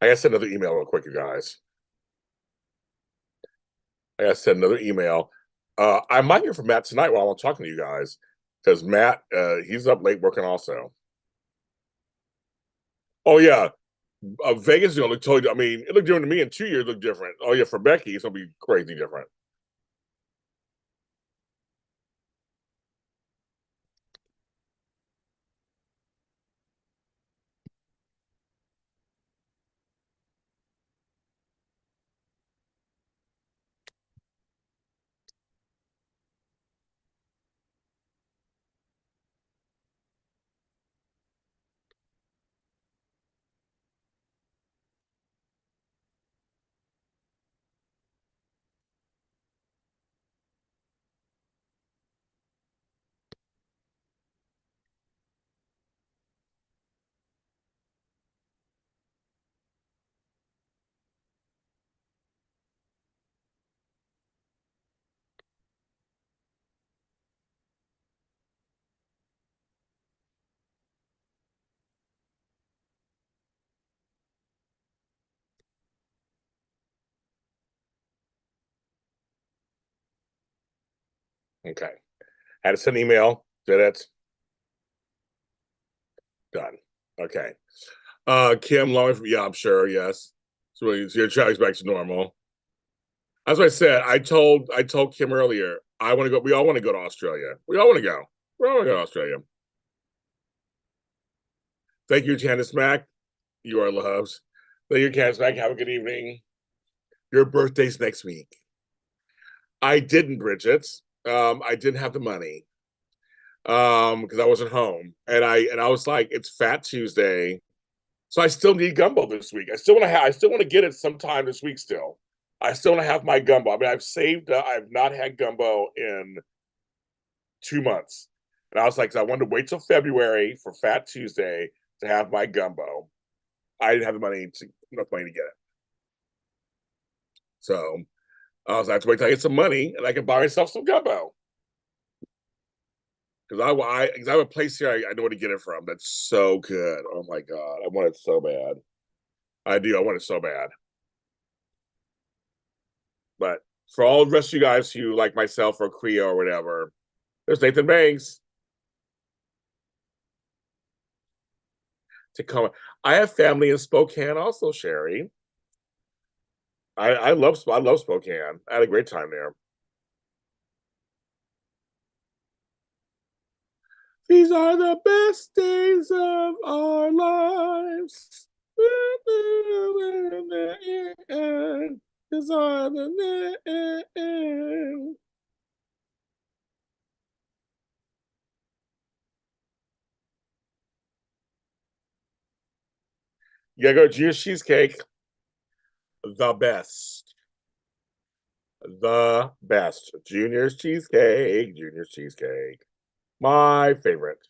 I gotta send another email real quick, you guys. I gotta send another email. I might hear from Matt tonight while I'm talking to you guys because Matt, he's up late working also. Oh yeah, Vegas is gonna look totally. I mean, it looked different to me in 2 years. Look different. Oh yeah, for Becky, it's gonna be crazy different. Okay. Had to send an email. Did it? Done. Okay. Kim, long from yeah, I'm sure. Yes. So your child's back to normal. As I said, I told Kim earlier. I want to go. We all want to go to Australia. We all want to go. We all want to go to Australia. Thank you, Janice Mack. You are loved. Thank you, Janice Mack. Have a good evening. Your birthday's next week. I didn't, Bridget. I didn't have the money because I wasn't home, and I was like, it's Fat Tuesday, so I still need gumbo this week. I still want to get it sometime this week. Still, I still want to have my gumbo. I mean, I've saved. I've not had gumbo in 2 months, and I was like, I wanted to wait till February for Fat Tuesday to have my gumbo. I didn't have enough money to get it, so I was like, I have to wait till I get some money and I can buy myself some gumbo. Because I have a place here I know where to get it from. That's so good. Oh my god, I want it so bad. I do. I want it so bad. But for all the rest of you guys who like myself or Creo or whatever, there's Nathan Banks. Tacoma. I have family in Spokane also, Sherry. I love Spokane. I had a great time there. These are the best days of our lives. These are the You gotta go to Gina's Cheesecake. The best. The best. Junior's Cheesecake. Junior's Cheesecake. My favorite.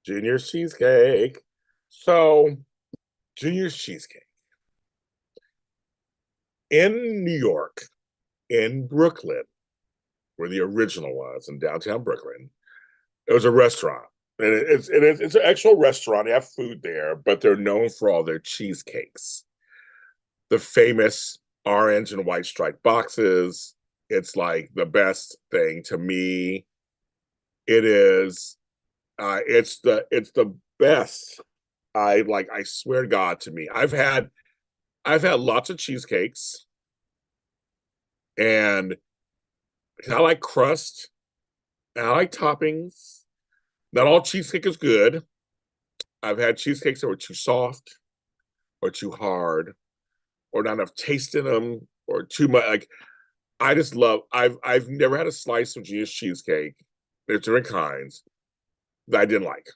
Junior's Cheesecake. So, Junior's Cheesecake. In New York, in Brooklyn, where the original was, in downtown Brooklyn, it was a restaurant. And it's an actual restaurant. They have food there, but they're known for all their cheesecakes. The famous orange and white striped boxes. It's like the best thing to me. It is it's the best. I swear to God to me. I've had lots of cheesecakes and I like crust and I like toppings. Not all cheesecake is good. I've had cheesecakes that were too soft or too hard or not enough taste in them or too much. Like I just love. I've never had a slice of Genius cheesecake. There's different kinds that I didn't like.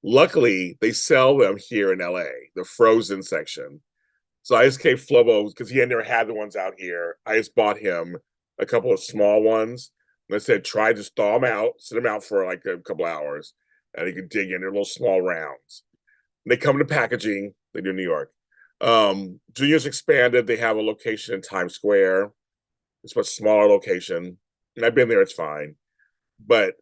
Luckily, they sell them here in LA, the frozen section. So I just gave Flobo because he had never had the ones out here. I just bought him a couple of small ones. And I said, try just thaw them out, sit them out for like a couple hours, and he can dig in. They're little small rounds. They come in packaging. They do in New York. Junior's expanded. They have a location in Times Square. It's a much smaller location. And I've been there. It's fine. But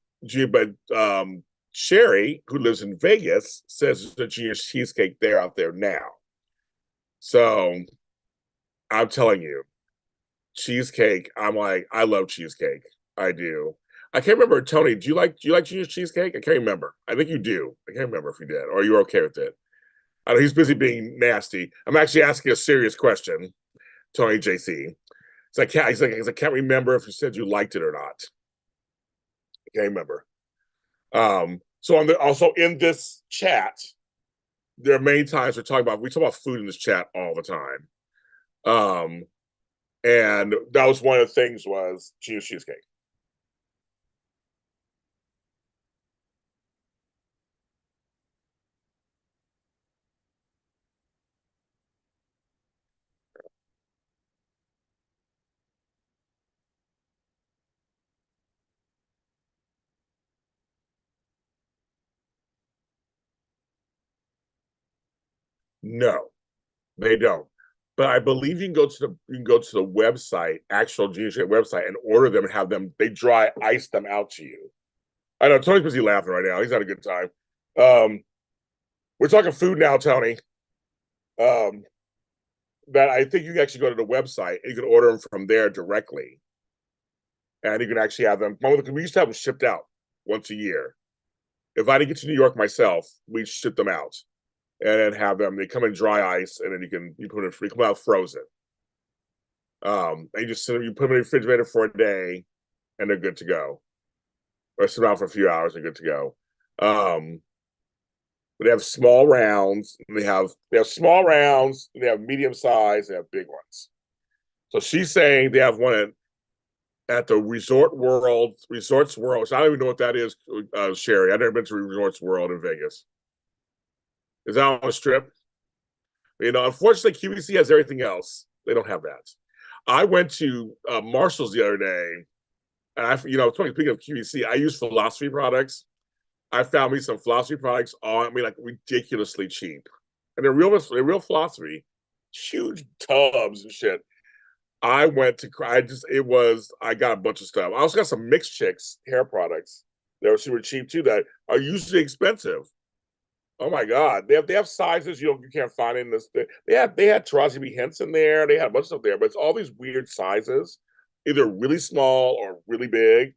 Sherry, who lives in Vegas, says there's a Junior's cheesecake there out there now. So I'm telling you, cheesecake. I'm like, I love cheesecake. I do. I can't remember, Tony. Do you like Junior's cheesecake? I can't remember. I think you do. I can't remember if you did, or you're okay with it. I know he's busy being nasty. I'm actually asking a serious question, Tony JC. So I can't remember if you said you liked it or not. I can't remember. So also in this chat, there are many times we talk about food in this chat all the time. And that was one of the things was Gina's cheesecake. No, they don't. But I believe you can go to the website, actual GJ website, and order them and have them. They dry ice them out to you. I know Tony's busy laughing right now. He's had a good time. Um, we're talking food now, Tony. Um, that I think you can actually go to the website and you can order them from there directly, and you can actually have them. We used to have them shipped out once a year. If I didn't get to New York myself, we ship them out and then have them. They come in dry ice, and then you put it free. Come out frozen. And you put them in the refrigerator for a day, and they're good to go. Or sit out for a few hours, and good to go. But they have small rounds. They have small rounds. They have medium size. They have big ones. So she's saying they have one at the Resorts World. So I don't even know what that is, Sherry. I've never been to Resorts World in Vegas. Is that on a strip? Unfortunately, QVC has everything else. They don't have that. I went to Marshall's the other day, and speaking of QVC, I use philosophy products. I found me some philosophy products like ridiculously cheap, and they're real philosophy, huge tubs and shit. I got a bunch of stuff. I also got some Mixed Chicks hair products that were super cheap too that are usually expensive. Oh my god, they have sizes you can't find in this. They had Taraji B Henson there. They had a bunch of stuff there, but it's all these weird sizes, either really small or really big.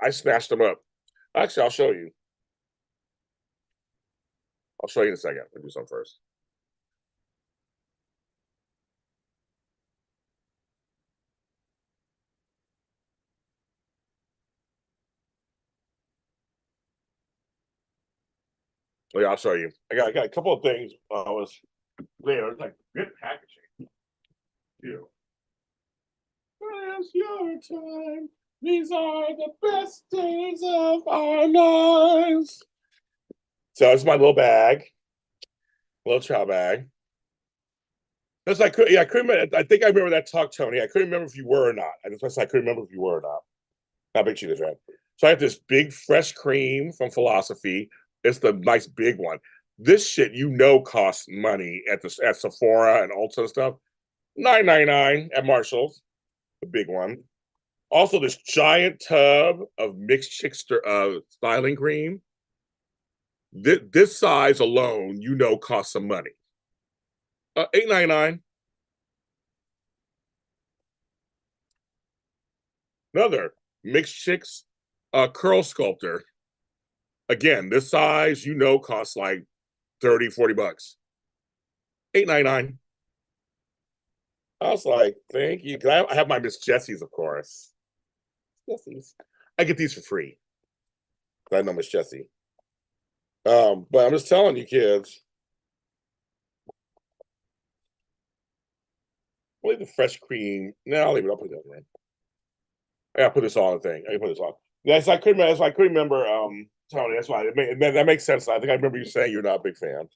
I snatched them up. Actually, I'll show you. I'll show you in a second. I'll do some first. Oh, yeah, I'll show you. I got a couple of things. I was there. It's like good packaging. You. It's your time. These are the best days of our lives. So it's my little bag, little chow bag. That's like, yeah, I couldn't remember. I think I remember that talk, Tony. I couldn't remember if you were or not. I couldn't remember if you were or not. How big she is, right? So I have this big fresh cream from Philosophy. It's the nice big one. This shit, costs money at Sephora and Ulta and stuff. $9.99 at Marshalls, the big one. Also, this giant tub of Mixed Chickster styling cream. This size alone, costs some money. $8.99. Another Mixed Chicks curl sculptor. Again, this size, costs like 30, $40. $8.99. I was like, thank you. I have my Miss Jessie's, of course. Jessie's. I get these for free. I know Miss Jessie. But I'm just telling you, kids. I'll leave the fresh cream. No, I'll leave it. I'll put it on there. I gotta put this on the thing. I can put this on. Yes, I couldn't. I couldn't remember. Tony. That's why that makes sense. I think I remember you saying you're not a big fan.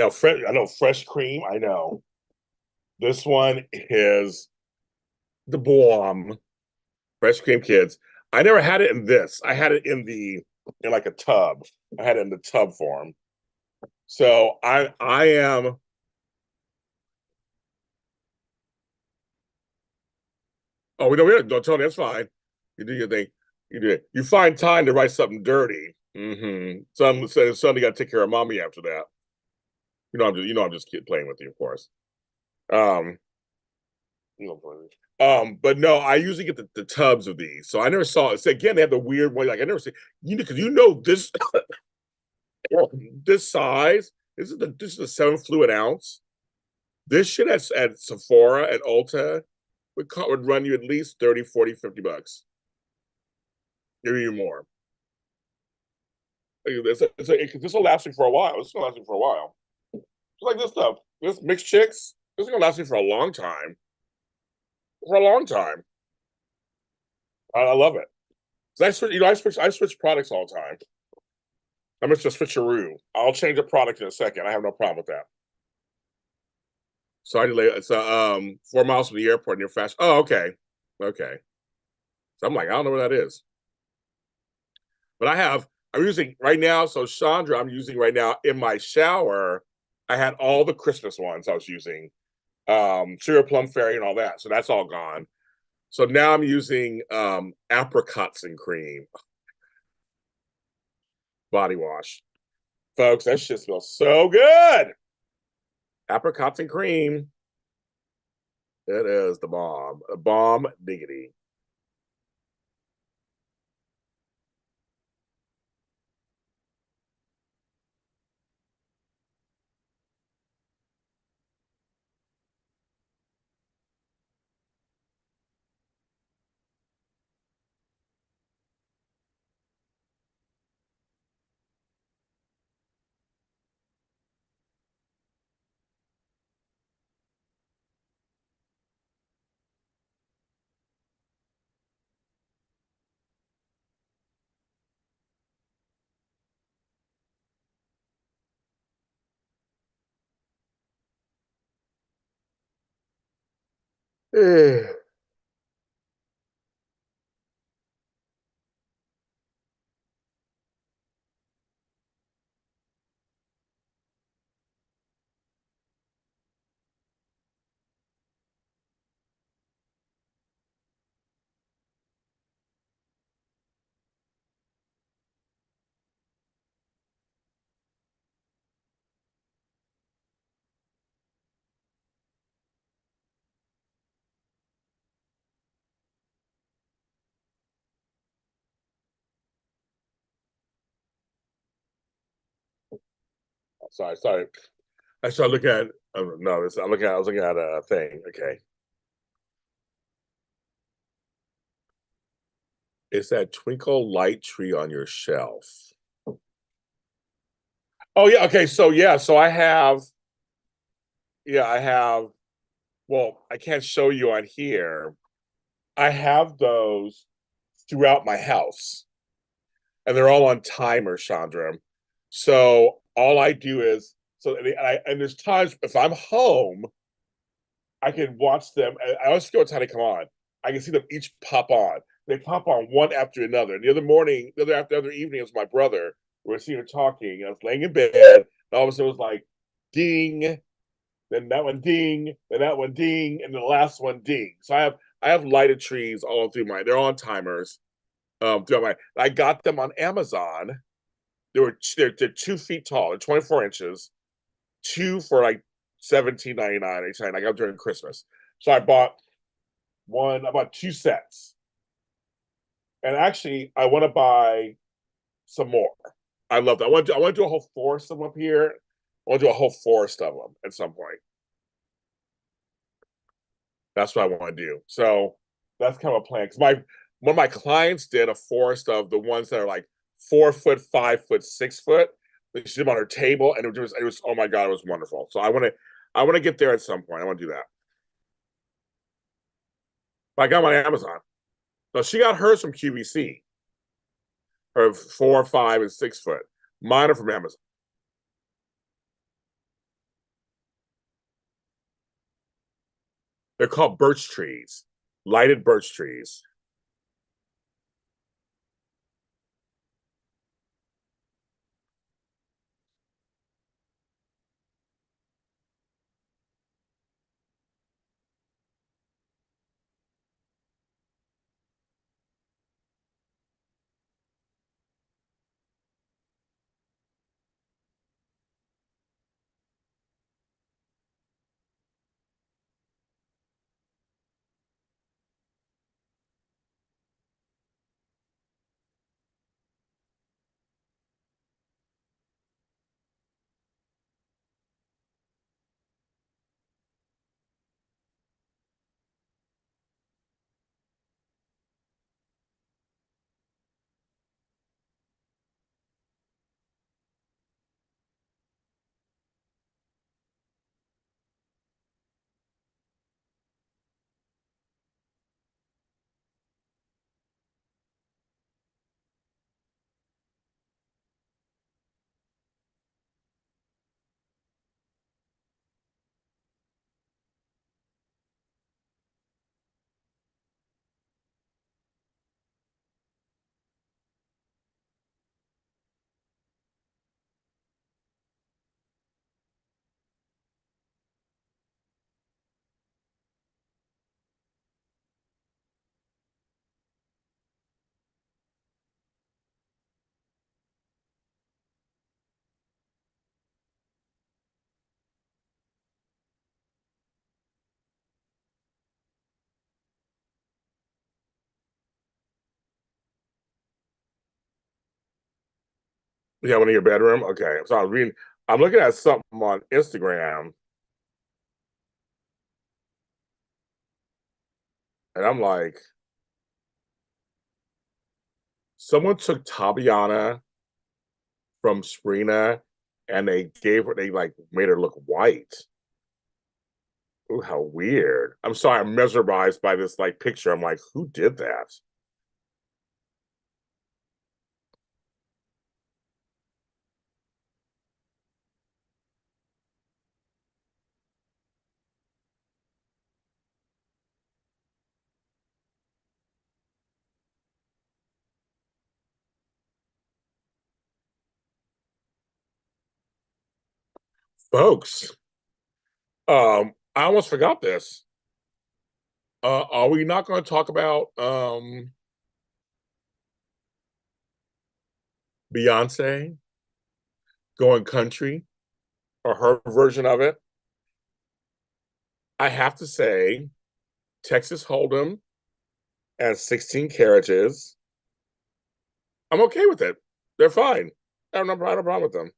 I know fresh cream. I know this one is the bomb. Fresh cream, kids. I never had it in this. I had it in like a tub. I had it in the tub form. So I am Oh, we don't tell me that's fine. You do your thing. You do it. You find time to write something dirty. Mm-hmm. Suddenly got to take care of mommy after that. I'm just playing with you, of course. Um, you know, but no, I usually get the tubs of these. So I never saw it. So again, they have the weird one. Like I never see because this this size. This is a 7 fluid ounce. This shit at Sephora and Ulta would run you at least 30, 40, $50. Maybe even more. This will last me for a while. This is gonna last me for a while. Just like this stuff. This mixed chicks. This is gonna last me for a long time. For a long time. I love it. I switch products all the time. I'm just a switcheroo. I'll change a product in a second. I have no problem with that. So I delay. It's 4 miles from the airport near fast. Oh, okay, okay. So I'm like, I don't know where that is, but I'm using right now. So Chandra, I'm using right now in my shower. I had all the Christmas ones I was using, sugar plum fairy and all that. So that's all gone. So now I'm using apricots and cream body wash, folks. That shit smells so good. Apricots and cream. It is the bomb. A bomb diggity. Sorry. I started looking at. Oh, no, I was looking at a thing. Okay, it's that twinkle light tree on your shelf. Oh yeah. Okay. So yeah. So I have. Yeah, I have. Well, I can't show you on here. I have those throughout my house, and they're all on timer, Chandra. So all I do is and there's times if I'm home, I can watch them. I always forget what time they come on. I can see them each pop on. They pop on one after another. And the other morning, the other evening, it was my brother. We were sitting talking. I was laying in bed, and all of a sudden it was like, ding. Then that one ding. Then that one ding, and the last one ding. So I have lighted trees all through my. They're on timers. Throughout my. I got them on Amazon. They're 2 feet tall. They're 24 inches. Two for like 17.99 each time. I got them during Christmas. So I bought one. I bought two sets, and actually, I want to buy some more. I love that. I want to do a whole forest of them up here. I want to do a whole forest of them at some point. That's what I want to do. So that's kind of a plan. Because one of my clients did a forest of the ones that are like 4 foot, 5 foot, 6 foot. She did them on her table, and it was oh my god, it was wonderful. So I want to get there at some point. I want to do that. But I got them on Amazon. So she got hers from QVC, her 4, 5, and 6 foot. Mine are from Amazon. They're called birch trees, lighted birch trees. Yeah, one in your bedroom. Okay, so I'm reading. I'm looking at something on Instagram, and I'm like, someone took Tabiana from Sprina, and they gave her. They like made her look white. Ooh, how weird. I'm sorry, I'm mesmerized by this like picture. I'm like, who did that? Folks, I almost forgot this. Are we not going to talk about Beyonce going country or her version of it? I have to say, Texas Hold'em and 16 carriages, I'm okay with it. They're fine. I have no problem with them.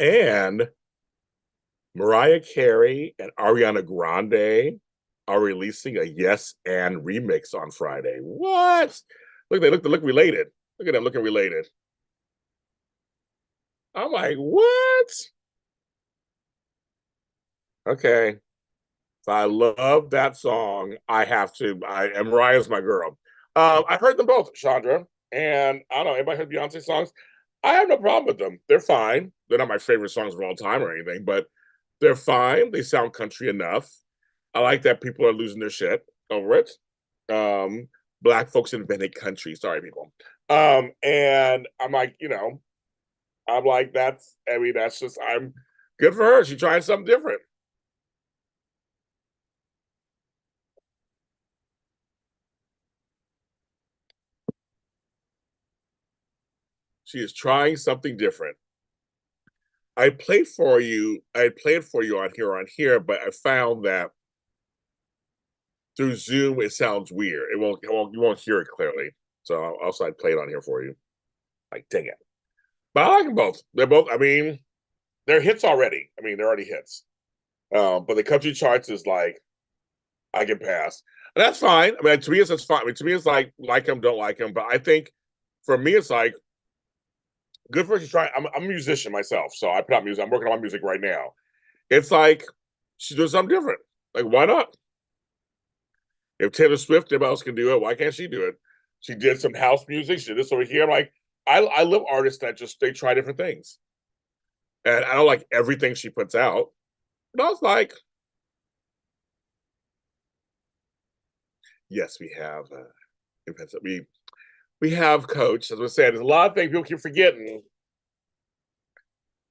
And Mariah Carey and Ariana Grande are releasing a Yes and remix on Friday. What? Look, they look related. Look at them looking related. I'm like, what? Okay. So I love that song. I have to. And Mariah's my girl. I've heard them both, Chandra. And I don't know, anybody heard Beyonce songs? I have no problem with them. They're fine. They're not my favorite songs of all time or anything, but they're fine. They sound country enough. I like that people are losing their shit over it. Um, Black folks invented country. Sorry, people. And I'm like, I'm like, that's just, I'm good for her. She's trying something different. She is trying something different. I played for you on here, but I found that through Zoom it sounds weird. You won't hear it clearly. So I'd play it on here for you. Like, dang it. But I like them both. They're both, I mean, they're hits already. I mean, they're already hits. But the country charts is like, I can pass. And that's fine. I mean, to me, it's fine. I mean, to me, it's like them, don't like them. But I think for me, it's like, good for her to try. I'm a musician myself. So I put out music. I'm working on my music right now. It's like, she's doing something different. Like, why not? If Taylor Swift, everybody else can do it, why can't she do it? She did some house music. She did this over here. I'm like, I love artists that just they try different things, and I don't like everything she puts out. But I was like, yes, we have. We have Coach. As I said, there's a lot of things people keep forgetting.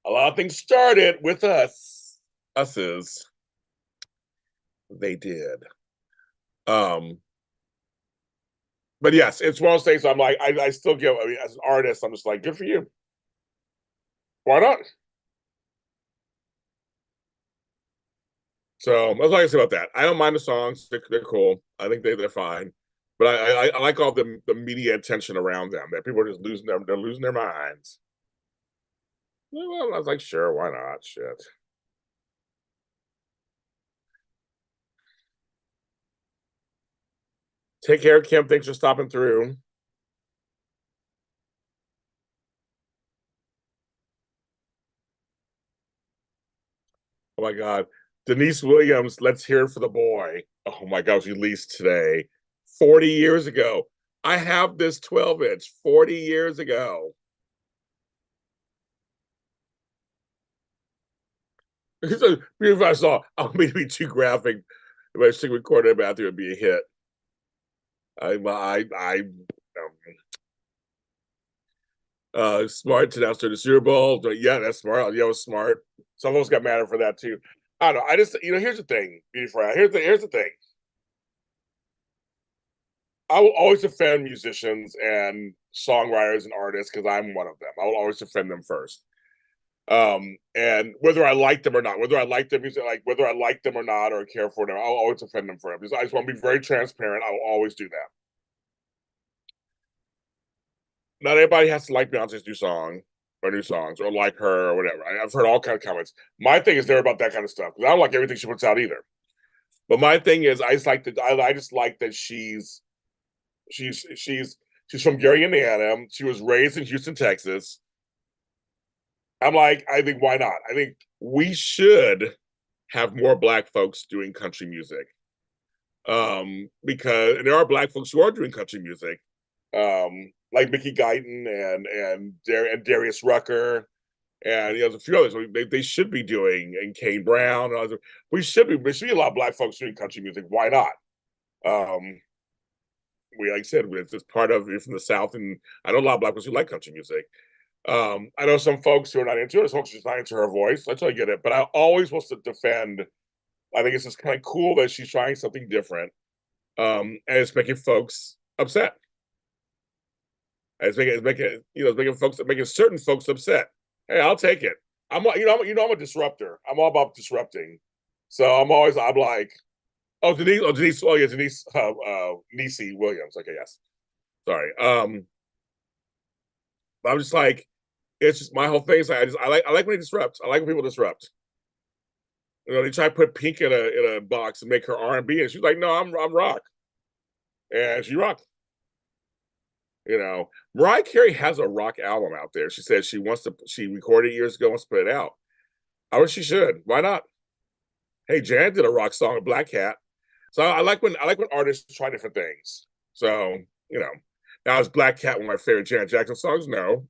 A lot of things started with us. Us is they did. Um, but yes, it's one of those things. I'm like, I still give. I mean, as an artist, I'm just like, good for you. Why not? So that's all I can say about that. I don't mind the songs; they're cool. I think they're fine. But I like all the media attention around them. That people are just losing them. They're losing their minds. Well, I was like, sure, why not? Shit. Take care, Kim. Thanks for stopping through. Oh my God, Denise Williams. Let's hear it for the boy. Oh my gosh, released today, 40 years ago. I have this 12-inch 40 years ago. So if I saw, I don't mean to be too graphic. If I stick recorded in the bathroom, it'd be a hit. Smart to announce the Super Bowl. Yeah, that's smart. Yeah, it was smart. Some of us got mad at her for that too. I don't know. I just, here's the thing, beautiful. Here's the thing. I will always defend musicians and songwriters and artists because I'm one of them. I will always defend them first. And whether I like them or not, whether I like their music, like whether I like them or not, or care for them, I'll always defend them for it because I just want to be very transparent. I will always do that. Not everybody has to like Beyonce's new songs, or like her or whatever. I've heard all kinds of comments. My thing is they're about that kind of stuff because I don't like everything she puts out either. But my thing is, I just like that she's she's from Gary, Indiana. She was raised in Houston, Texas. I'm like, I think why not? I think we should have more black folks doing country music. Because there are black folks who are doing country music. Like Mickey Guyton and Darius Rucker, and there's a few others they should be doing, and Kane Brown. We should be. There should be a lot of black folks doing country music. Why not? We, like I said, it's part of it from the South, and I know a lot of black folks who like country music. I know some folks who are not into it. Some folks are just not into her voice. I totally get it. But I always want to defend. I think it's just kind of cool that she's trying something different, and it's making folks upset. It's making certain folks upset. Hey, I'll take it. I'm I'm a disruptor. I'm all about disrupting. So I'm like, Denise Nisi Williams. Okay, yes. Sorry. But I'm just like, it's just my whole thing is I like when they disrupt. I like when people disrupt. They try to put Pink in a box and make her R&B, and she's like, no, I'm rock, and she rocked. Mariah Carey has a rock album out there. She said she recorded it years ago, wants to put it out. I wish she should. Why not? Hey, Jan did a rock song with Black Cat. So I like when artists try different things. So, now is Black Cat one of my favorite Janet Jackson songs? No.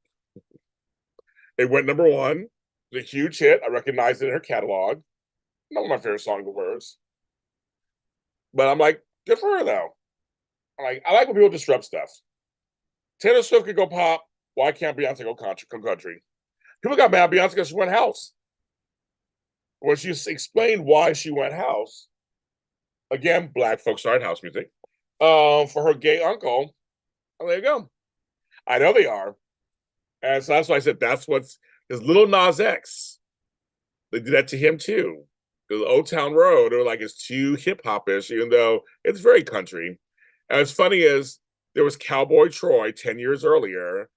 It went number one. It was a huge hit. I recognized it in her catalog. Not one of my favorite songs of hers. But I'm like, good for her though. I like when people disrupt stuff. Taylor Swift could go pop. Why can't Beyonce go country? People got mad at Beyonce because she went house. When she explained why she went house, again, black folks started house music, for her gay uncle. Oh, there you go. I know they are. And so that's why I said there's Lil Nas X. They did that to him too. Because Old Town Road, or like it's too hip hop-ish, even though it's very country. And what's funny is there was Cowboy Troy 10 years earlier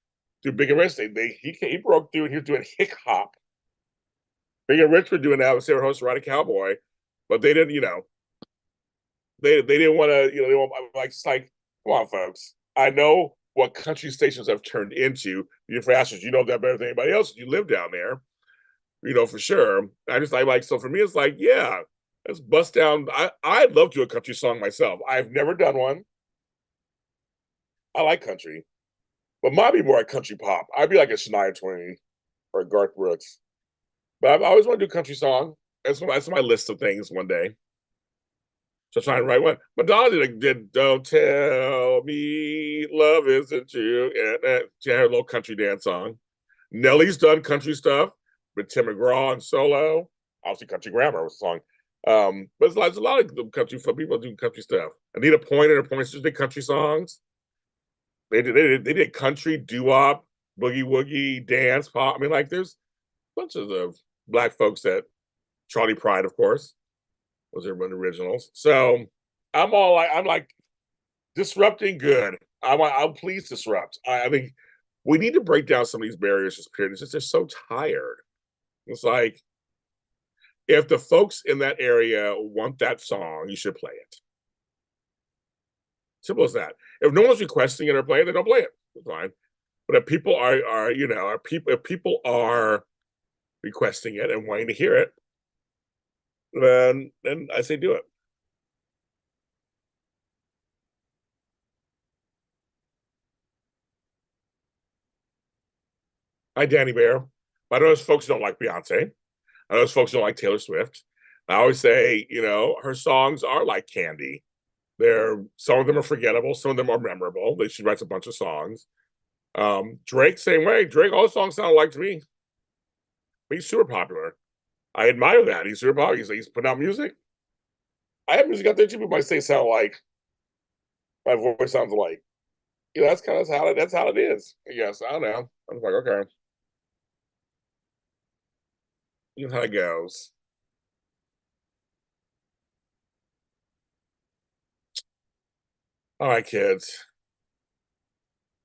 through Big and Rich. He broke through and he was doing hip hop. Big and Rich were doing that with Sarah Host Ride a Cowboy, but they didn't, they didn't want to, they want it's like, come on, folks. I know what country stations have turned into. For Astros, you know that better than anybody else. You live down there, for sure. So for me, it's like, yeah, let's bust down. I'd love to do a country song myself. I've never done one. I like country, but might be more like country pop. I'd be like a Shania Twain or a Garth Brooks. But I always want to do a country song. That's my list of things one day. So trying to write one. Madonna did "Don't Tell Me Love Isn't True," and she had her little country dance song. Nelly's done country stuff with Tim McGraw and solo. Obviously, Country Grammar was a song. But there's a lot of country for people doing country stuff. Anita Pointer and her Pointers did country songs. They did country, doo-wop, boogie woogie, dance, pop. I mean, like there's bunch of the black folks that Charlie Pride, of course, was one of the originals. So I'm like disrupting good. I'm pleased disrupt. I think we need to break down some of these barriers. Just period. It's just they're so tired. It's like if the folks in that area want that song, you should play it. Simple as that. If no one's requesting it or playing it, they don't play it. It's fine. But if people if people are requesting it and wanting to hear it, then I say do it. Hi, Danny Bear. I know those folks don't like Beyonce. I know those folks don't like Taylor Swift. I always say, her songs are like candy. Some of them are forgettable, some of them are memorable. She writes a bunch of songs. Drake, same way. Drake, all the songs sound like to me. But he's super popular. I admire that. He's super popular. He's putting out music. I have music out there too. People might say sound like my voice sounds like. Yeah, that's kind of how it is. I guess I don't know. I was like, okay, this is how it goes. All right, kids.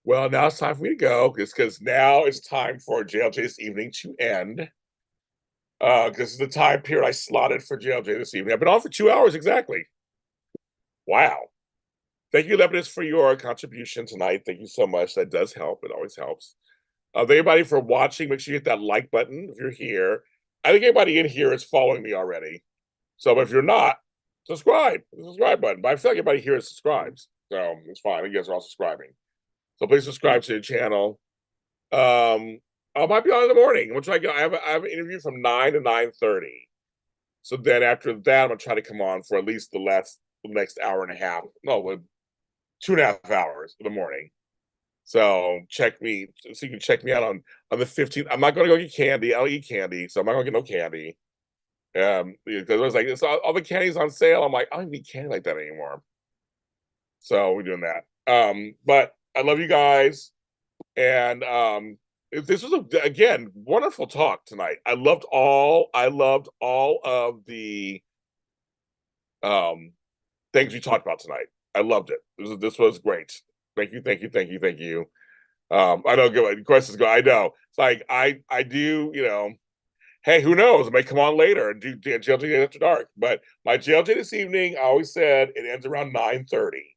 Well, now it's time for me to go because now it's time for JLJ this evening to end. This is the time period I slotted for JLJ this evening. I've been on for 2 hours exactly. Wow. Thank you, Lebanese, for your contribution tonight. Thank you so much. That does help. It always helps. Thank everybody for watching. Make sure you hit that like button if you're here. I think everybody in here is following me already. So if you're not, subscribe. The subscribe button. But I feel like everybody here is subscribes. So it's fine. You guys are all subscribing. So please subscribe to the channel. I might be on in the morning. Which I have an interview from 9 to 9:30. So then after that, I'm gonna try to come on for at least the next hour and a half. No, 2.5 hours in the morning. So check me so you can check me out on the 15th. I'm not gonna go get candy. I'll eat candy, so I'm not gonna get no candy. Because it was like it's all the candy's on sale. I'm like, I don't need candy like that anymore. So we're doing that. But I love you guys. And this was again wonderful talk tonight. I loved all of the um things we talked about tonight. I loved it. This was great. Thank you, thank you, thank you, thank you. I know good questions go. I know. It's like I do, hey, who knows? It may come on later and do JLJ After Dark. But my JLJ this evening, I always said it ends around 9:30.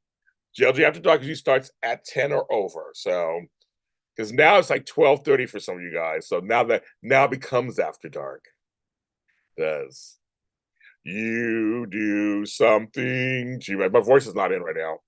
JLJ After Dark usually starts at 10 or over. So because now it's like 12:30 for some of you guys. So now it becomes After Dark. It does. You do something to my voice is not in right now.